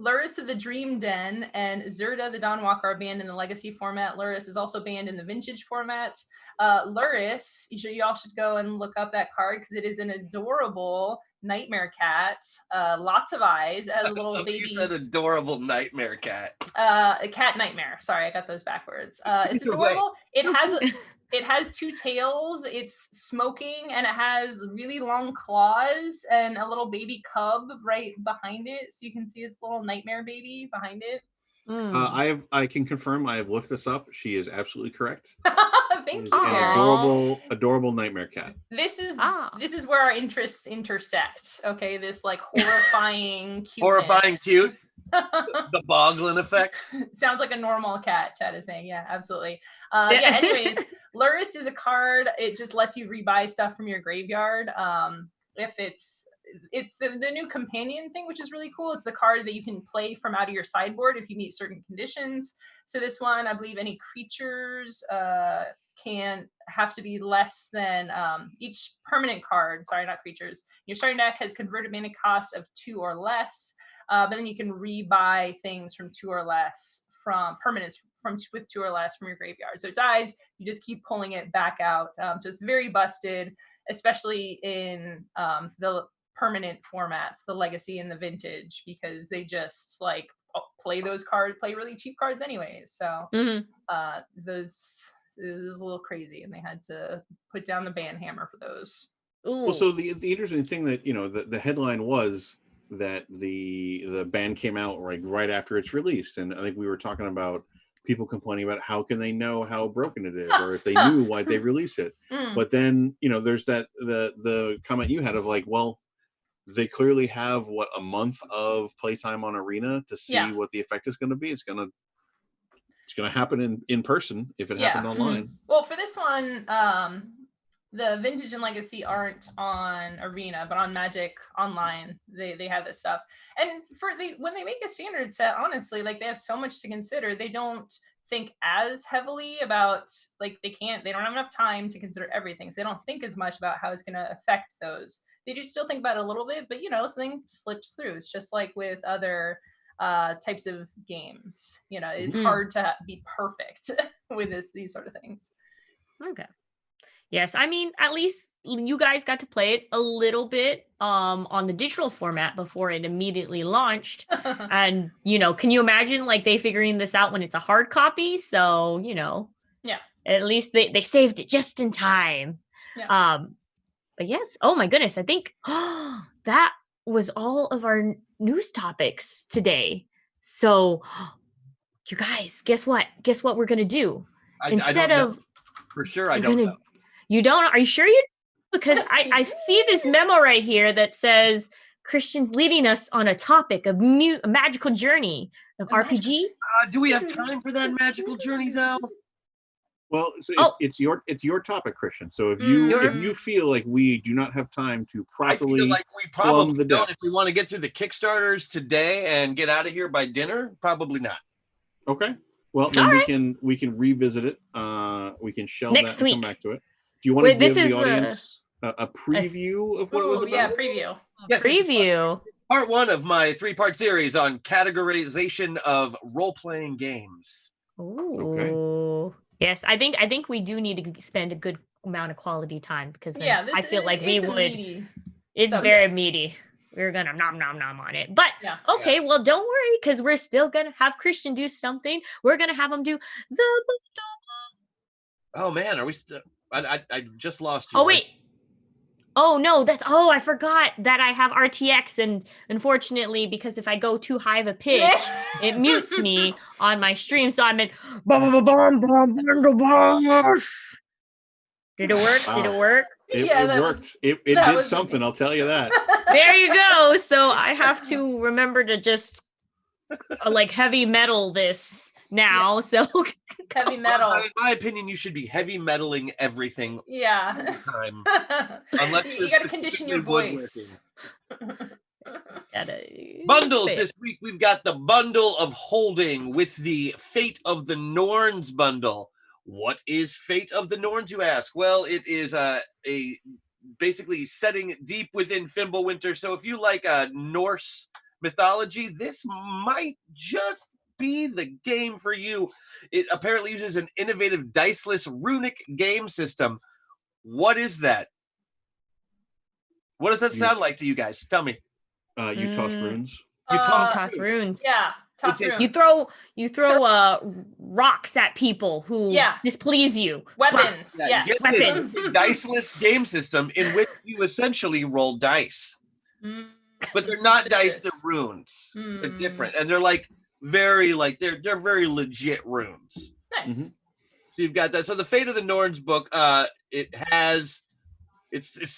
Luris of the Dream Den and Zerda the Dawnwalker are banned in the Legacy format. Luris is also banned in the Vintage format. Luris, y'all should go and look up that card because it is an adorable nightmare cat. Lots of eyes as a little baby. You said adorable nightmare cat. A cat nightmare. Sorry, I got those backwards. It's adorable. It has two tails, it's smoking, and it has really long claws and a little baby cub right behind it. So you can see its little nightmare baby behind it. I can confirm I have looked this up. She is absolutely correct. Thank you. An adorable nightmare cat. This is where our interests intersect. Okay, this like horrifying cuteness. Horrifying cute. The Boglin effect. Sounds like a normal cat, Chad is saying. Yeah, absolutely. Anyways, Luris is a card. It just lets you rebuy stuff from your graveyard. If it's the new companion thing, which is really cool. It's the card that you can play from out of your sideboard if you meet certain conditions. So this one, I believe any creatures can have to be less than each permanent card. Sorry, not creatures. Your starting deck has converted mana cost of 2 or less. But then you can rebuy things from 2 or less from permanents with 2 or less from your graveyard. So it dies, you just keep pulling it back out. So it's very busted, especially in the permanent formats, the Legacy and the Vintage, because they just like play really cheap cards anyways. So those is a little crazy, and they had to put down the ban hammer for those. Ooh. Well, so the interesting thing that the headline was that the ban came out right after it's released, and I think we were talking about people complaining about how can they know how broken it is, or if they knew why they release it. But then there's that the comment you had of like, well, they clearly have a month of playtime on Arena to see what the effect is going to be. It's going to happen in person if it happened online. Well, for this one, the Vintage and Legacy aren't on Arena, but on Magic Online, they have this stuff. And when they make a standard set, honestly, like they have so much to consider. They don't think as heavily about, like they don't have enough time to consider everything. So they don't think as much about how it's going to affect those. They do still think about it a little bit, but something slips through. It's just like with other types of games. It's hard to be perfect with these sort of things. Okay. Yes, I mean, at least you guys got to play it a little bit on the digital format before it immediately launched. And, can you imagine like they figuring this out when it's a hard copy? So, at least they saved it just in time. Yeah. But yes, oh my goodness, I think that was all of our news topics today. So, you guys, guess what? Guess what we're going to do? Instead of... For sure, I don't know. You don't? Are you sure you don't? Because I see this memo right here that says Christian's leading us on a topic of a magical journey of RPG. Do we have time for that magical journey though? Well, so it's your topic, Christian. So if you feel like we do not have time to properly, I feel like we probably don't. If we want to get through the Kickstarters today and get out of here by dinner, probably not. Okay. Well, then we can revisit it. We can shelve next that and week. Come back to it. Do you want to give the audience a preview of what it was about? Yeah, preview. Yes, preview. Part 1 of my 3-part series on categorization of role-playing games. Ooh. Okay. Yes, I think we do need to spend a good amount of quality time because I feel like we would. It's subject. Very meaty. We're gonna nom on it, but okay. Well, don't worry because we're still gonna have Christian do something. We're gonna have him do the. Oh man, are we still? I just lost you. Oh wait. Oh no, I forgot that I have RTX, and unfortunately, because if I go too high of a pitch, it mutes me on my stream. So I'm in. Did it work? Did it work? It worked. It did something, I'll tell you that. There you go. So I have to remember to just like heavy metal this now. So heavy metal. In my opinion, you should be heavy metaling everything. Yeah. All the time. Unless you got to condition your voice. Bundles this week. We've got the bundle of holding with the Fate of the Norns bundle. What is Fate of the Norns, you ask? Well, it is a basically setting deep within Fimbulwinter. So if you like Norse mythology, this might just be the game for you. It apparently uses an innovative diceless runic game system. What is that? What does that sound like to you guys? Tell me. You toss runes. You toss runes. Yeah. Toss runes. You throw rocks at people who displease you. Weapons. Yes. Weapons. Diceless game system in which you essentially roll dice. But they're not dice, they're runes. They're different. And they're like they're very legit runes. Nice. So you've got that. So the Fate of the Norns book, it's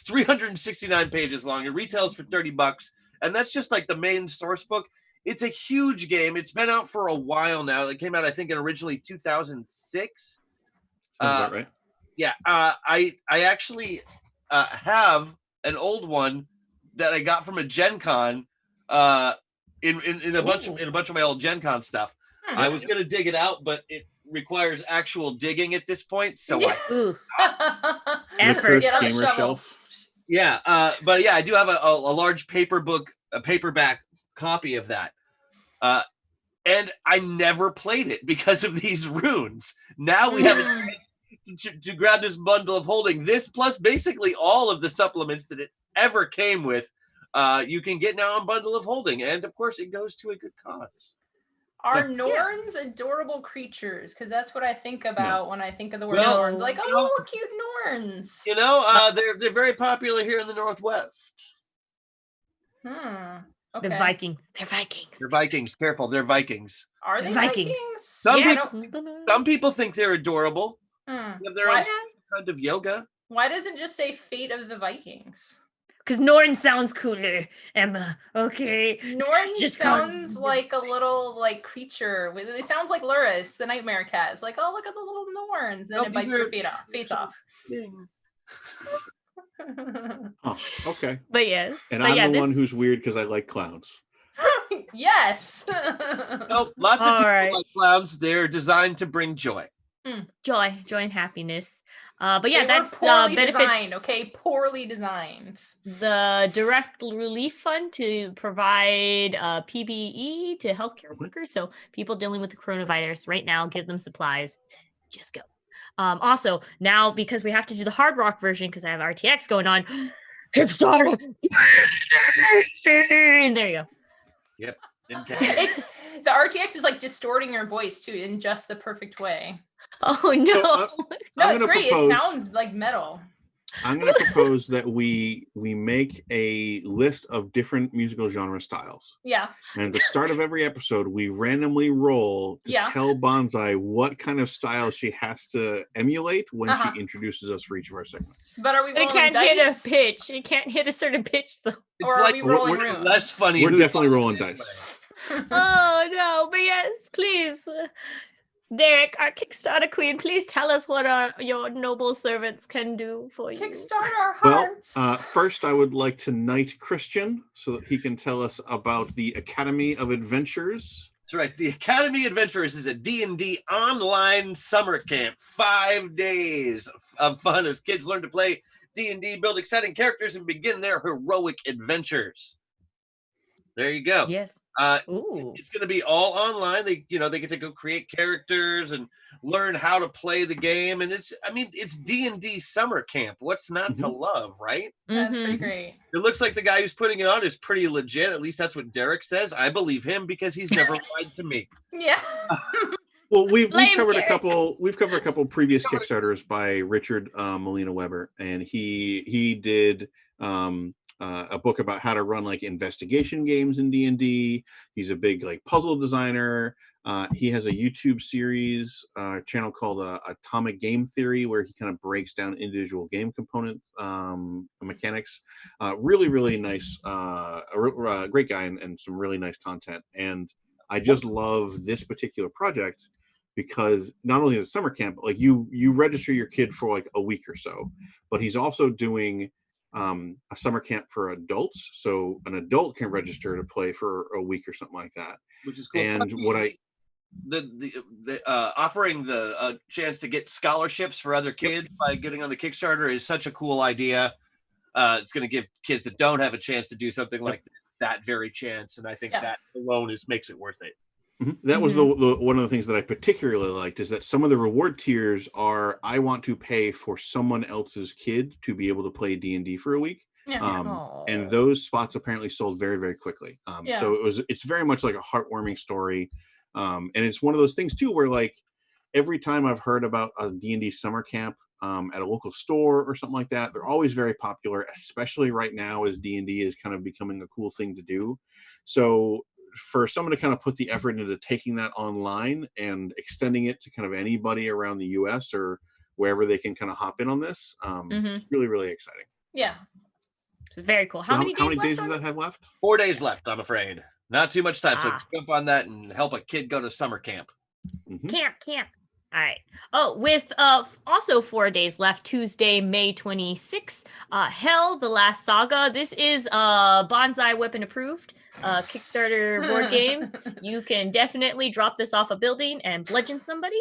369 pages long. It retails for $30, and that's just like the main source book. It's a huge game. It's been out for a while now. It came out, I think, in originally 2006. Sounds about right. Yeah. I actually have an old one that I got from a Gen Con in a bunch of my old Gen Con stuff. I was gonna dig it out, but it requires actual digging at this point. So effort. Get on the gamer shelf. Yeah, but yeah, I do have a large paperback copy of that. And I never played it because of these runes. Now we have a chance to grab this bundle of holding. This plus basically all of the supplements that it ever came with. You can get now on Bundle of Holding, and of course it goes to a good cause. Are Norns adorable creatures? Because that's what I think about when I think of the word Norns. Like, little cute Norns. They're very popular here in the Northwest. Okay. The Vikings. They're Vikings. They're Vikings. Careful, they're Vikings. Are they Vikings? Some people think they're adorable. They have their own kind of yoga. Why doesn't it just say Fate of the Vikings? Because Norn sounds cooler, Emma. Okay. Norn just sounds like a little creature. It sounds like Luris, the nightmare cat. It's like, oh, look at the little Norns. Then it bites your face off. Oh, okay. But yes. And I'm the one who's weird because I like clowns. Yes. No, lots of people like clowns. They're designed to bring joy. Joy and happiness. But yeah, that's poorly designed. Okay, poorly designed. The Direct Relief Fund to provide PPE to healthcare workers. So people dealing with the coronavirus right now, give them supplies. Just go. Also, now because we have to do the hard rock version because I have RTX going on, Kickstarter. There you go. Yep. It's the RTX is like distorting your voice too in just the perfect way. Oh no! No, it's great. It sounds like metal. I'm going to propose that we make a list of different musical genre styles. Yeah. And at the start of every episode, we randomly roll to tell Bonsai what kind of style she has to emulate when she introduces us for each of our segments. But are we rolling can't dice? Hit a pitch. It can't hit a certain pitch though. Or are we rolling runes? Less funny. We're definitely rolling dice. Oh no! But yes, please. Derek, our Kickstarter queen, please tell us what your noble servants can do for you. Kickstart our hearts. Well, first I would like to knight Christian so that he can tell us about the Academy of Adventures. That's right. The Academy Adventures is a D&D online summer camp. 5 days of fun as kids learn to play D&D, build exciting characters, and begin their heroic adventures. There you go. Yes. It's going to be all online. They get to go create characters and learn how to play the game. And it's D&D summer camp. What's not to love, right? That's pretty great. It looks like the guy who's putting it on is pretty legit. At least that's what Derek says. I believe him because he's never lied to me. Yeah. Well, we've covered a couple previous Kickstarters by Richard Molina Weber, and he did a book about how to run like investigation games in D&D. He's a big like puzzle designer. He has a YouTube series channel called Atomic Game Theory, where he kind of breaks down individual game component mechanics. Really, really nice, great guy, and some really nice content. And I just love this particular project because not only is it summer camp, like you register your kid for like a week or so, but he's also doing a summer camp for adults. So an adult can register to play for a week or something like that. Which is cool. And what I offering the chance to get scholarships for other kids by getting on the Kickstarter is such a cool idea. It's going to give kids that don't have a chance to do something like this that very chance, and I think that alone makes it worth it. That was the one of the things that I particularly liked, is that some of the reward tiers are, I want to pay for someone else's kid to be able to play D&D for a week. And those spots apparently sold very, very quickly. So it's very much like a heartwarming story. And it's one of those things too, where like every time I've heard about a D&D summer camp at a local store or something like that, they're always very popular, especially right now as D&D is kind of becoming a cool thing to do. So for someone to kind of put the effort into taking that online and extending it to kind of anybody around the US or wherever they can kind of hop in on this, it's really, really exciting. Yeah. Very cool. How many days does that have left? 4 days left, I'm afraid. Not too much time. So jump on that and help a kid go to summer camp. Camp. All right. Oh, with also 4 days left, Tuesday, May 26th, Hell, The Last Saga. This is Bonsai Weapon approved Kickstarter board game. You can definitely drop this off a building and bludgeon somebody.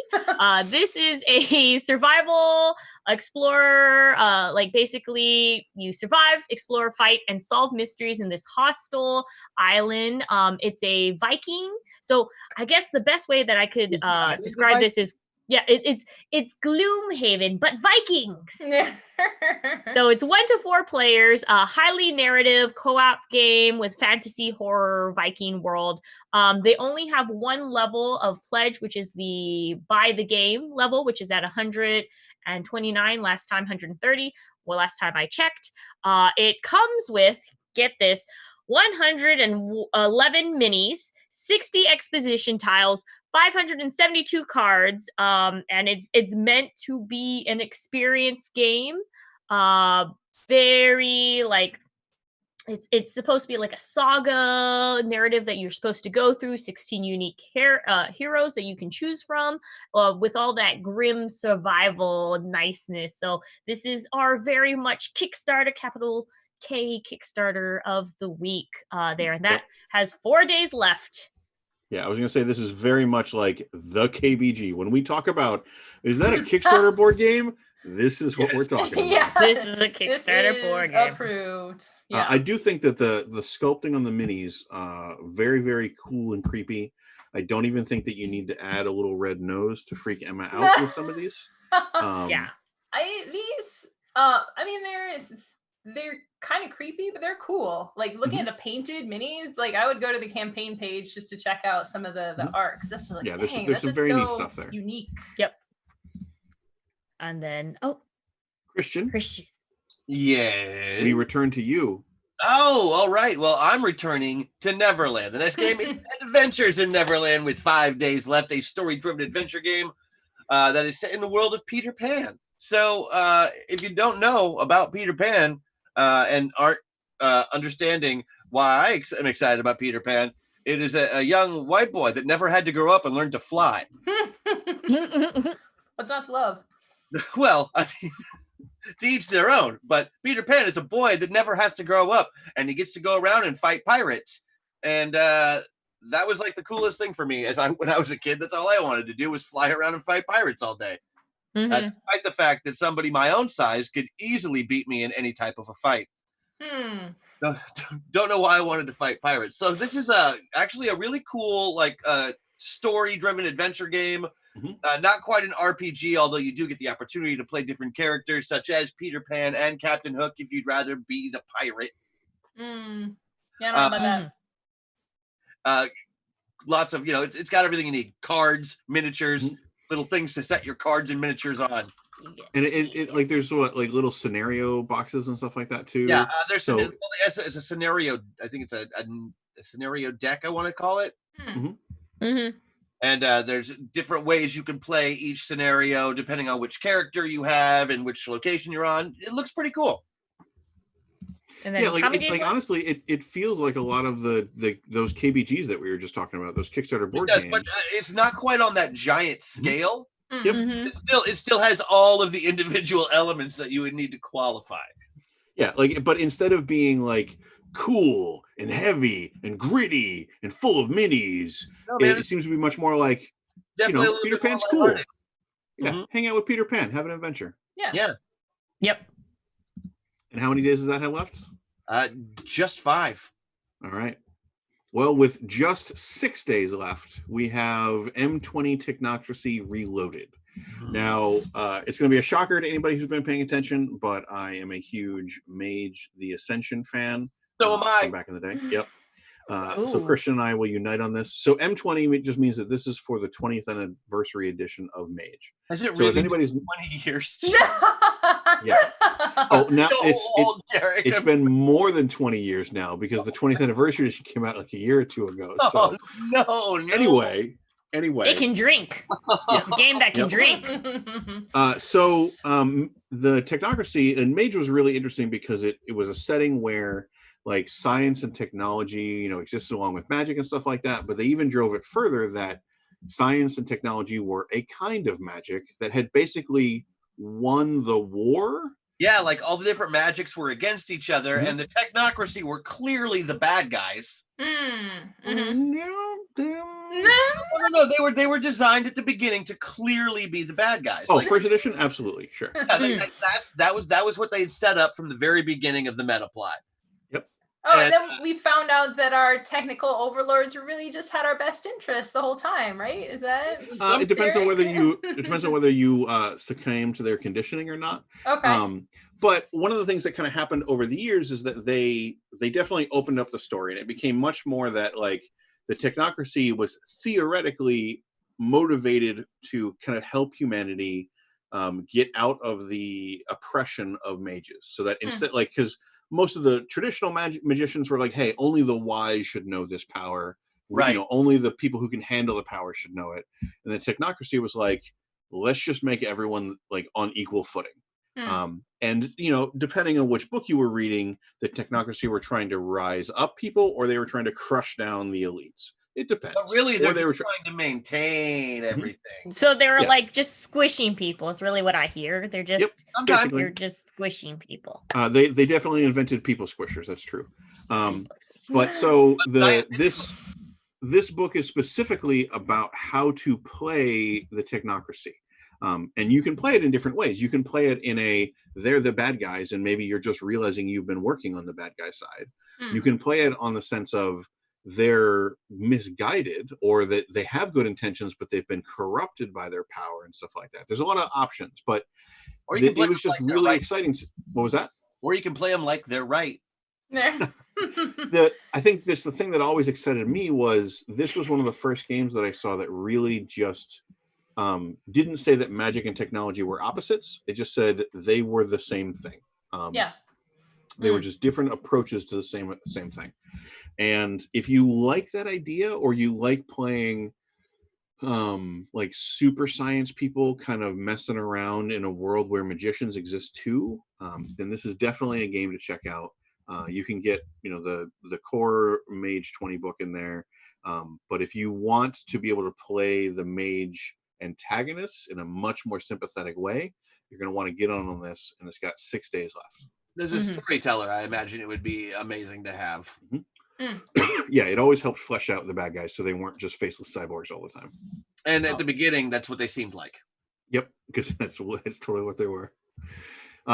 This is a survival explorer. Like basically you survive, explore, fight, and solve mysteries in this hostile island. It's a Viking. So I guess the best way that I could describe this is, it's Gloomhaven, but Vikings. So it's 1 to 4 players, a highly narrative co-op game with fantasy horror Viking world. They only have one level of pledge, which is the buy the game level, which is at 129. Last time 130. Well, last time I checked. It comes with, get this, 111 minis, 60 exposition tiles, 572 cards, and it's meant to be an experience game. Very like it's supposed to be like a saga narrative that you're supposed to go through, 16 unique heroes that you can choose from, with all that grim survival niceness. So this is our very much Kickstarter, capital K Kickstarter of the week there, and that has 4 days left. Yeah, I was going to say this is very much like the KBG. When we talk about, is that a Kickstarter board game? This is what we're talking about. This is a Kickstarter board game. Approved. I do think that the sculpting on the minis, very, very cool and creepy. I don't even think that you need to add a little red nose to freak Emma out with some of these. They're kind of creepy, but they're cool. Like looking at the painted minis, like I would go to the campaign page just to check out some of the arcs. That's like, there's some very neat stuff there. Unique. Yep. And then Christian. Yeah. We return to you. Oh, all right. Well, I'm returning to Neverland. The next game is Adventures in Neverland with 5 days left. A story-driven adventure game that is set in the world of Peter Pan. So if you don't know about Peter Pan and aren't understanding why I am excited about Peter Pan, it is a young white boy that never had to grow up and learn to fly. What's not to love? Well, I mean, to each their own. But Peter Pan is a boy that never has to grow up, and he gets to go around and fight pirates. And that was like the coolest thing for me when I was a kid. That's all I wanted to do was fly around and fight pirates all day. Despite the fact that somebody my own size could easily beat me in any type of a fight. Don't know why I wanted to fight pirates. So this is actually a really cool story-driven adventure game. Not quite an RPG, although you do get the opportunity to play different characters such as Peter Pan and Captain Hook if you'd rather be the pirate. Yeah, I don't know about that. Lots of, it's got everything you need. Cards, miniatures, little things to set your cards and miniatures on. And it like there's little scenario boxes and stuff like that too. Yeah, it's a scenario. I think it's a scenario deck, I want to call it. And there's different ways you can play each scenario depending on which character you have and which location you're on. It looks pretty cool. And then honestly, it feels like a lot of those KBGs that we were just talking about, those Kickstarter board games. But it's not quite on that giant scale. Yep. It still has all of the individual elements that you would need to qualify. Yeah, but instead of being like cool and heavy and gritty and full of minis, it seems to be much more like, Peter Pan's cool. Yeah, hang out with Peter Pan, have an adventure. Yeah. Yep. And how many days does that have left? Just 5. All right. Well, with just 6 days left, we have M20 Technocracy Reloaded. Now, it's going to be a shocker to anybody who's been paying attention, but I am a huge Mage the Ascension fan. So am I. From back in the day. Yep. So Christian and I will unite on this. So M20 just means that this is for the 20th anniversary edition of Mage. Has it really been 20 years? Yeah. Oh, now it's been more than 20 years now because the 20th anniversary edition came out like a year or two ago. So no. Anyway. It can drink. It's a game that can drink. So the Technocracy and Mage was really interesting because it was a setting where like science and technology, existed along with magic and stuff like that. But they even drove it further that science and technology were a kind of magic that had basically won the war. Yeah, like all the different magics were against each other, and the Technocracy were clearly the bad guys. No. They were designed at the beginning to clearly be the bad guys. Oh, first edition, absolutely, sure. Yeah, that was what they had set up from the very beginning of the meta plot. Yep. Oh, and then we found out that our technical overlords really just had our best interests the whole time, right? Is that? It depends on whether you succumb to their conditioning or not. Okay. But one of the things that kind of happened over the years is that they definitely opened up the story, and it became much more that like the Technocracy was theoretically motivated to kind of help humanity get out of the oppression of mages. So that instead, because most of the traditional magicians were like, hey, only the wise should know this power. Right. Only the people who can handle the power should know it. And the Technocracy was like, let's just make everyone like on equal footing. And depending on which book you were reading, the Technocracy were trying to rise up people or they were trying to crush down the elites. It depends. But really, they were trying to maintain everything. So they were like just squishing people. Is really what I hear. They're just you're just squishing people. They definitely invented people squishers. That's true. But so this book is specifically about how to play the Technocracy. And you can play it in different ways. You can play it in they're the bad guys, and maybe you're just realizing you've been working on the bad guy side. You can play it on the sense of they're misguided or that they have good intentions, but they've been corrupted by their power and stuff like that. There's a lot of options, but it was just really exciting. What was that? Or you can play them like they're right. I think the thing that always excited me was this was one of the first games that I saw that really just didn't say that magic and technology were opposites. It just said they were the same thing. They were just different approaches to the same thing. And if you like that idea, or you like playing like super science people kind of messing around in a world where magicians exist too, then this is definitely a game to check out. You can get the core Mage 20 book in there, but if you want to be able to play the mage antagonists in a much more sympathetic way, you're going to want to get on this, and it's got 6 days left. As a storyteller, I imagine it would be amazing to have. Yeah, it always helped flesh out the bad guys so they weren't just faceless cyborgs all the time. And at the beginning, that's what they seemed like. Yep, because that's totally what they were.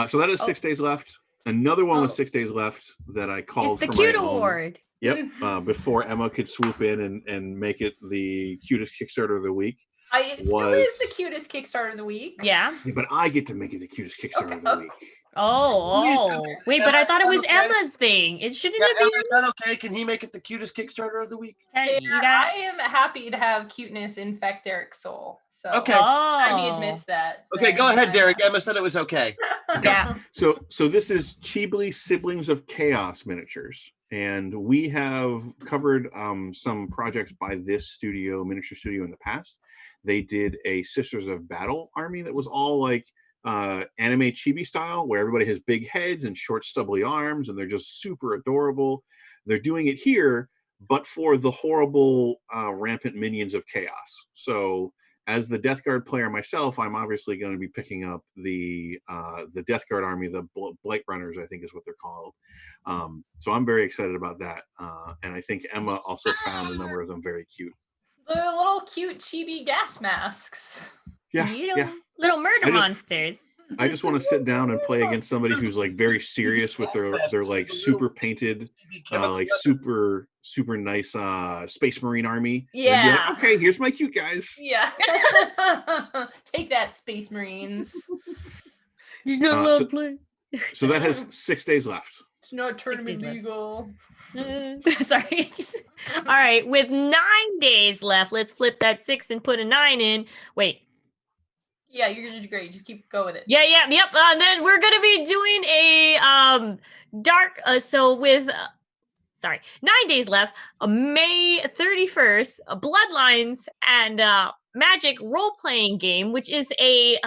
So that is 6 days left. Another one with 6 days left that I called it's the Cute Award. Yep, before Emma could swoop in and make it the cutest Kickstarter of the week. It still is the cutest Kickstarter of the week. Yeah. But I get to make it the cutest Kickstarter of the week. Oh. Wait, but I thought it was Emma's thing. It shouldn't it be? Is that okay? Can he make it the cutest Kickstarter of the week? I am happy to have cuteness infect Derek's soul. So okay. He admits that. So okay, go ahead, Derek. Emma said it was okay. Yeah. So this is Chibli Siblings of Chaos miniatures. And we have covered some projects by this studio, miniature studio, in the past. They did a Sisters of Battle army that was all like anime chibi style, where everybody has big heads and short stubbly arms, and they're just super adorable. They're doing it here, but for the horrible rampant minions of chaos. So as the Death Guard player myself, I'm obviously going to be picking up the Death Guard army, the Blight Runners, I think is what they're called. So I'm very excited about that. And I think Emma also found a number of them very cute. The little cute chibi gas masks. Yeah, Little murder monsters. I just want to sit down and play against somebody who's like very serious with their like super painted, like super nice Space Marine army. Yeah. Like, okay, here's my cute guys. Yeah. Take that, Space Marines. He's not allowed to play. So that has 6 days left. It's not tournament legal. Sorry. All right. With 9 days left, let's flip that 6 and put a 9 in. Wait. Yeah, you're gonna do great. Just go with it. Yep. And then we're gonna be doing a dark. So with 9 days left. May 31st. Bloodlines and Magic role-playing game, which is a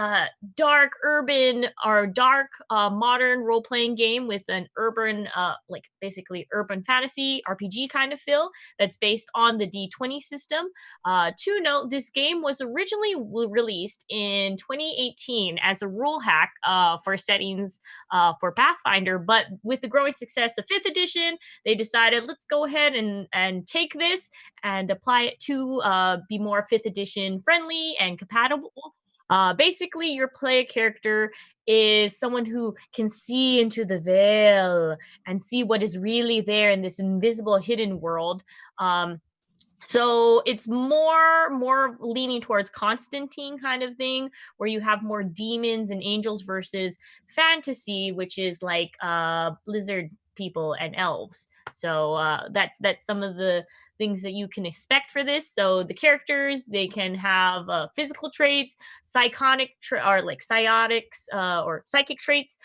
dark urban or dark modern role-playing game with an urban, like basically urban fantasy RPG kind of feel that's based on the D20 system. To note, this game was originally released in 2018 as a rule hack for settings for Pathfinder, but with the growing success of 5th edition, they decided let's go ahead and take this and apply it to be more 5th edition friendly and compatible. Basically, your player character is someone who can see into the veil and see what is really there in this invisible hidden world. So it's more leaning towards Constantine kind of thing, where you have more demons and angels versus fantasy, which is like lizard people and elves. So that's some of the things that you can expect for this. So the characters, they can have physical traits, psionics or psychic traits,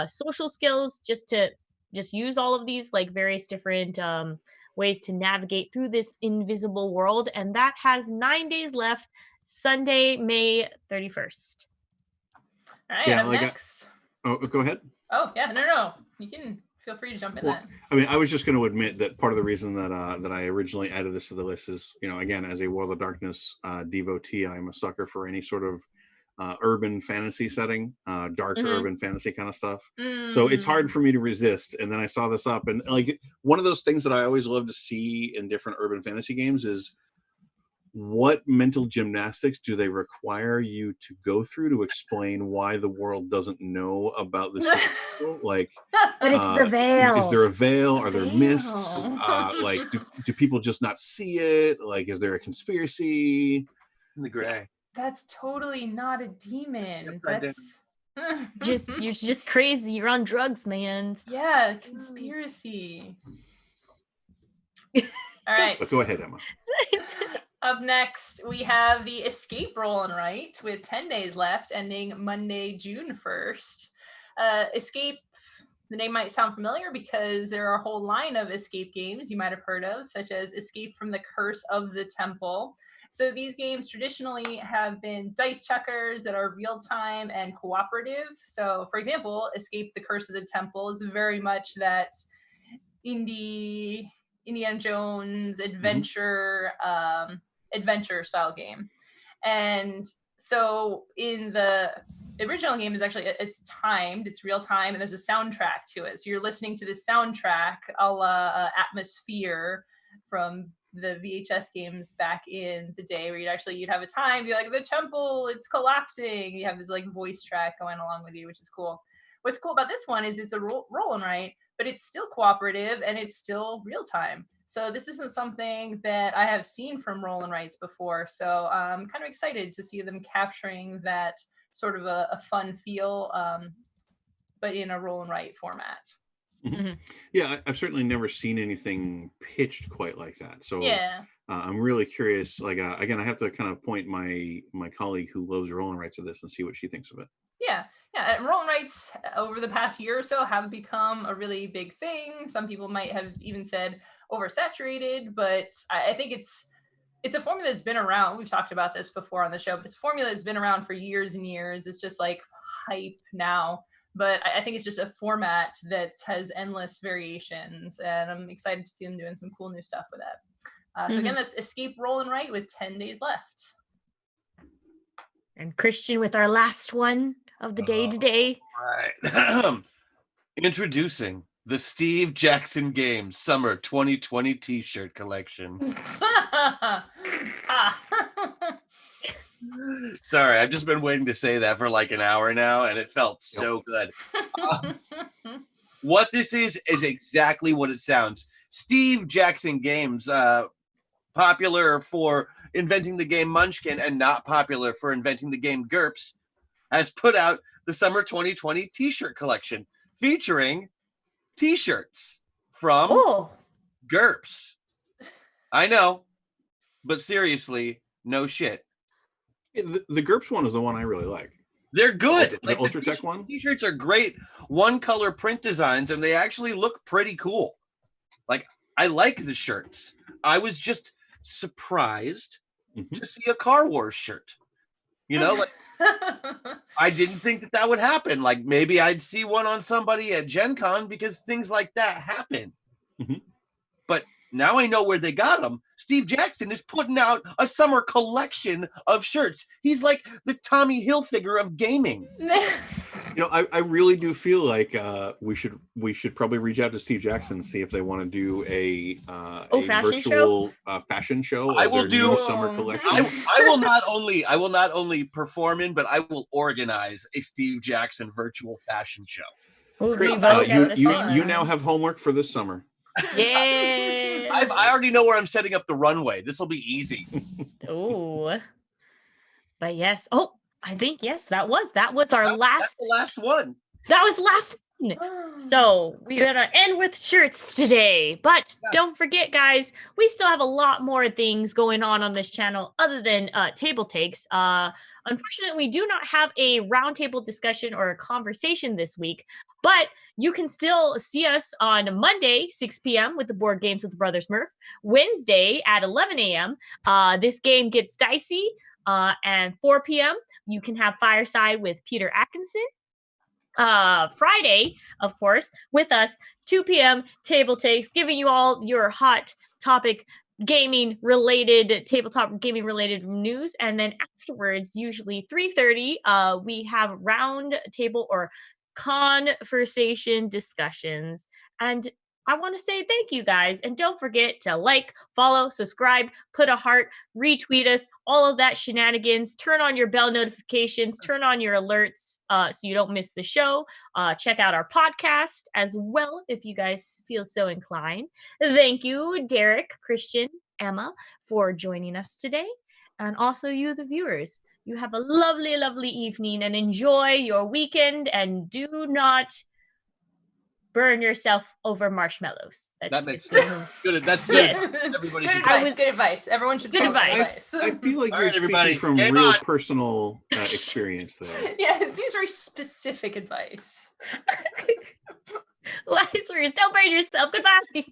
social skills, just use all of these like various different ways to navigate through this invisible world. And that has 9 days left, Sunday, May 31st. All right, up next. Go ahead. Oh, yeah, no. You can feel free to jump in then. I mean, I was just going to admit that part of the reason that that I originally added this to the list is, again, as a World of Darkness devotee, I'm a sucker for any sort of urban fantasy setting, dark urban fantasy kind of stuff. So it's hard for me to resist. And then I saw this up, and like one of those things that I always love to see in different urban fantasy games is what mental gymnastics do they require you to go through to explain why the world doesn't know about this? Like, but it's the veil. Is there a veil? Are there mists? Like, do people just not see it? Like, is there a conspiracy? In the gray. That's totally not a demon. That's you're just crazy. You're on drugs, man. Yeah, conspiracy. All right. But go ahead, Emma. Up next, we have the Escape Roll and Write with 10 days left, ending Monday, June 1st. Escape, the name might sound familiar because there are a whole line of escape games you might have heard of, such as Escape from the Curse of the Temple. So these games traditionally have been dice checkers that are real-time and cooperative. So, for example, Escape the Curse of the Temple is very much that Indiana Jones adventure style game. And so in the original game is actually, it's timed, it's real time, and there's a soundtrack to it. So you're listening to the soundtrack a la Atmosphere from the VHS games back in the day, where you'd have a time, you're like, the temple, it's collapsing. You have this like voice track going along with you, which is cool. What's cool about this one is it's a roll and write, but it's still cooperative and it's still real time. So this isn't something that I have seen from roll and writes before. So I'm kind of excited to see them capturing that sort of a fun feel, but in a roll and write format. Mm-hmm. Yeah, I've certainly never seen anything pitched quite like that. So yeah, I'm really curious. Like again, I have to kind of point my colleague who loves roll and writes to this and see what she thinks of it. Yeah, Yeah, and roll and writes over the past year or so have become a really big thing. Some people might have even said oversaturated, but I think it's a formula that's been around. We've talked about this before on the show, but it's a formula that's been around for years and years. It's just like hype now, but I think it's just a format that has endless variations, and I'm excited to see them doing some cool new stuff with that. So again, that's Escape Roll and Write with 10 days left. And Christian with our last one of the day today. Right. Introducing the Steve Jackson Games Summer 2020 T-shirt collection. Sorry, I've just been waiting to say that for like an hour now, and it felt so good. What this is exactly what it sounds. Steve Jackson Games, popular for inventing the game Munchkin and not popular for inventing the game GURPS, has put out the Summer 2020 T-shirt collection featuring T-shirts from GURPS. I know, but seriously, no shit. The GURPS one is the one I really like. They're good. The Ultra Tech one? T-shirts are great. One color print designs, and they actually look pretty cool. Like, I like the shirts. I was just surprised to see a Car Wars shirt. You know, like, I didn't think that would happen. Like, maybe I'd see one on somebody at Gen Con because things like that happen. But now I know where they got them. Steve Jackson is putting out a summer collection of shirts. He's like the Tommy Hilfiger of gaming. You know, I really do feel like we should probably reach out to Steve Jackson and see if they want to do a virtual fashion show. I will do summer collection. I will not only perform in, but I will organize a Steve Jackson virtual fashion show. You now have homework for this summer. Yeah. I already know where I'm setting up the runway. This will be easy. Oh, but yes. Oh, I think yes, that was our last. That's the last one. That was the last one. So we're gonna end with shirts today, but don't forget, guys, we still have a lot more things going on this channel other than TableTakes. Unfortunately, we do not have a roundtable discussion or a conversation this week, but you can still see us on Monday, 6 p.m. with the Board Games with the Brothers Murph. Wednesday at 11 a.m. This game gets dicey. And 4 p.m. you can have Fireside with Peter Atkinson. Friday, of course, with us, 2 p.m. TableTakes, giving you all your hot topic tabletop gaming related news. And then afterwards, usually 3:30, we have round table or conversation discussions. And I want to say thank you guys. And don't forget to like, follow, subscribe, put a heart, retweet us, all of that shenanigans. Turn on your bell notifications, turn on your alerts so you don't miss the show. Check out our podcast as well if you guys feel so inclined. Thank you, Derek, Christian, Emma, for joining us today. And also you, the viewers. You have a lovely, lovely evening and enjoy your weekend, and do not burn yourself over marshmallows. That makes sense. Good. That's good. Yes. Everybody good should advice. Good advice. Everyone should. Good advice. I feel like you're speaking from real personal experience there. Yeah, it seems very specific advice. Lazarus, don't burn yourself. Goodbye.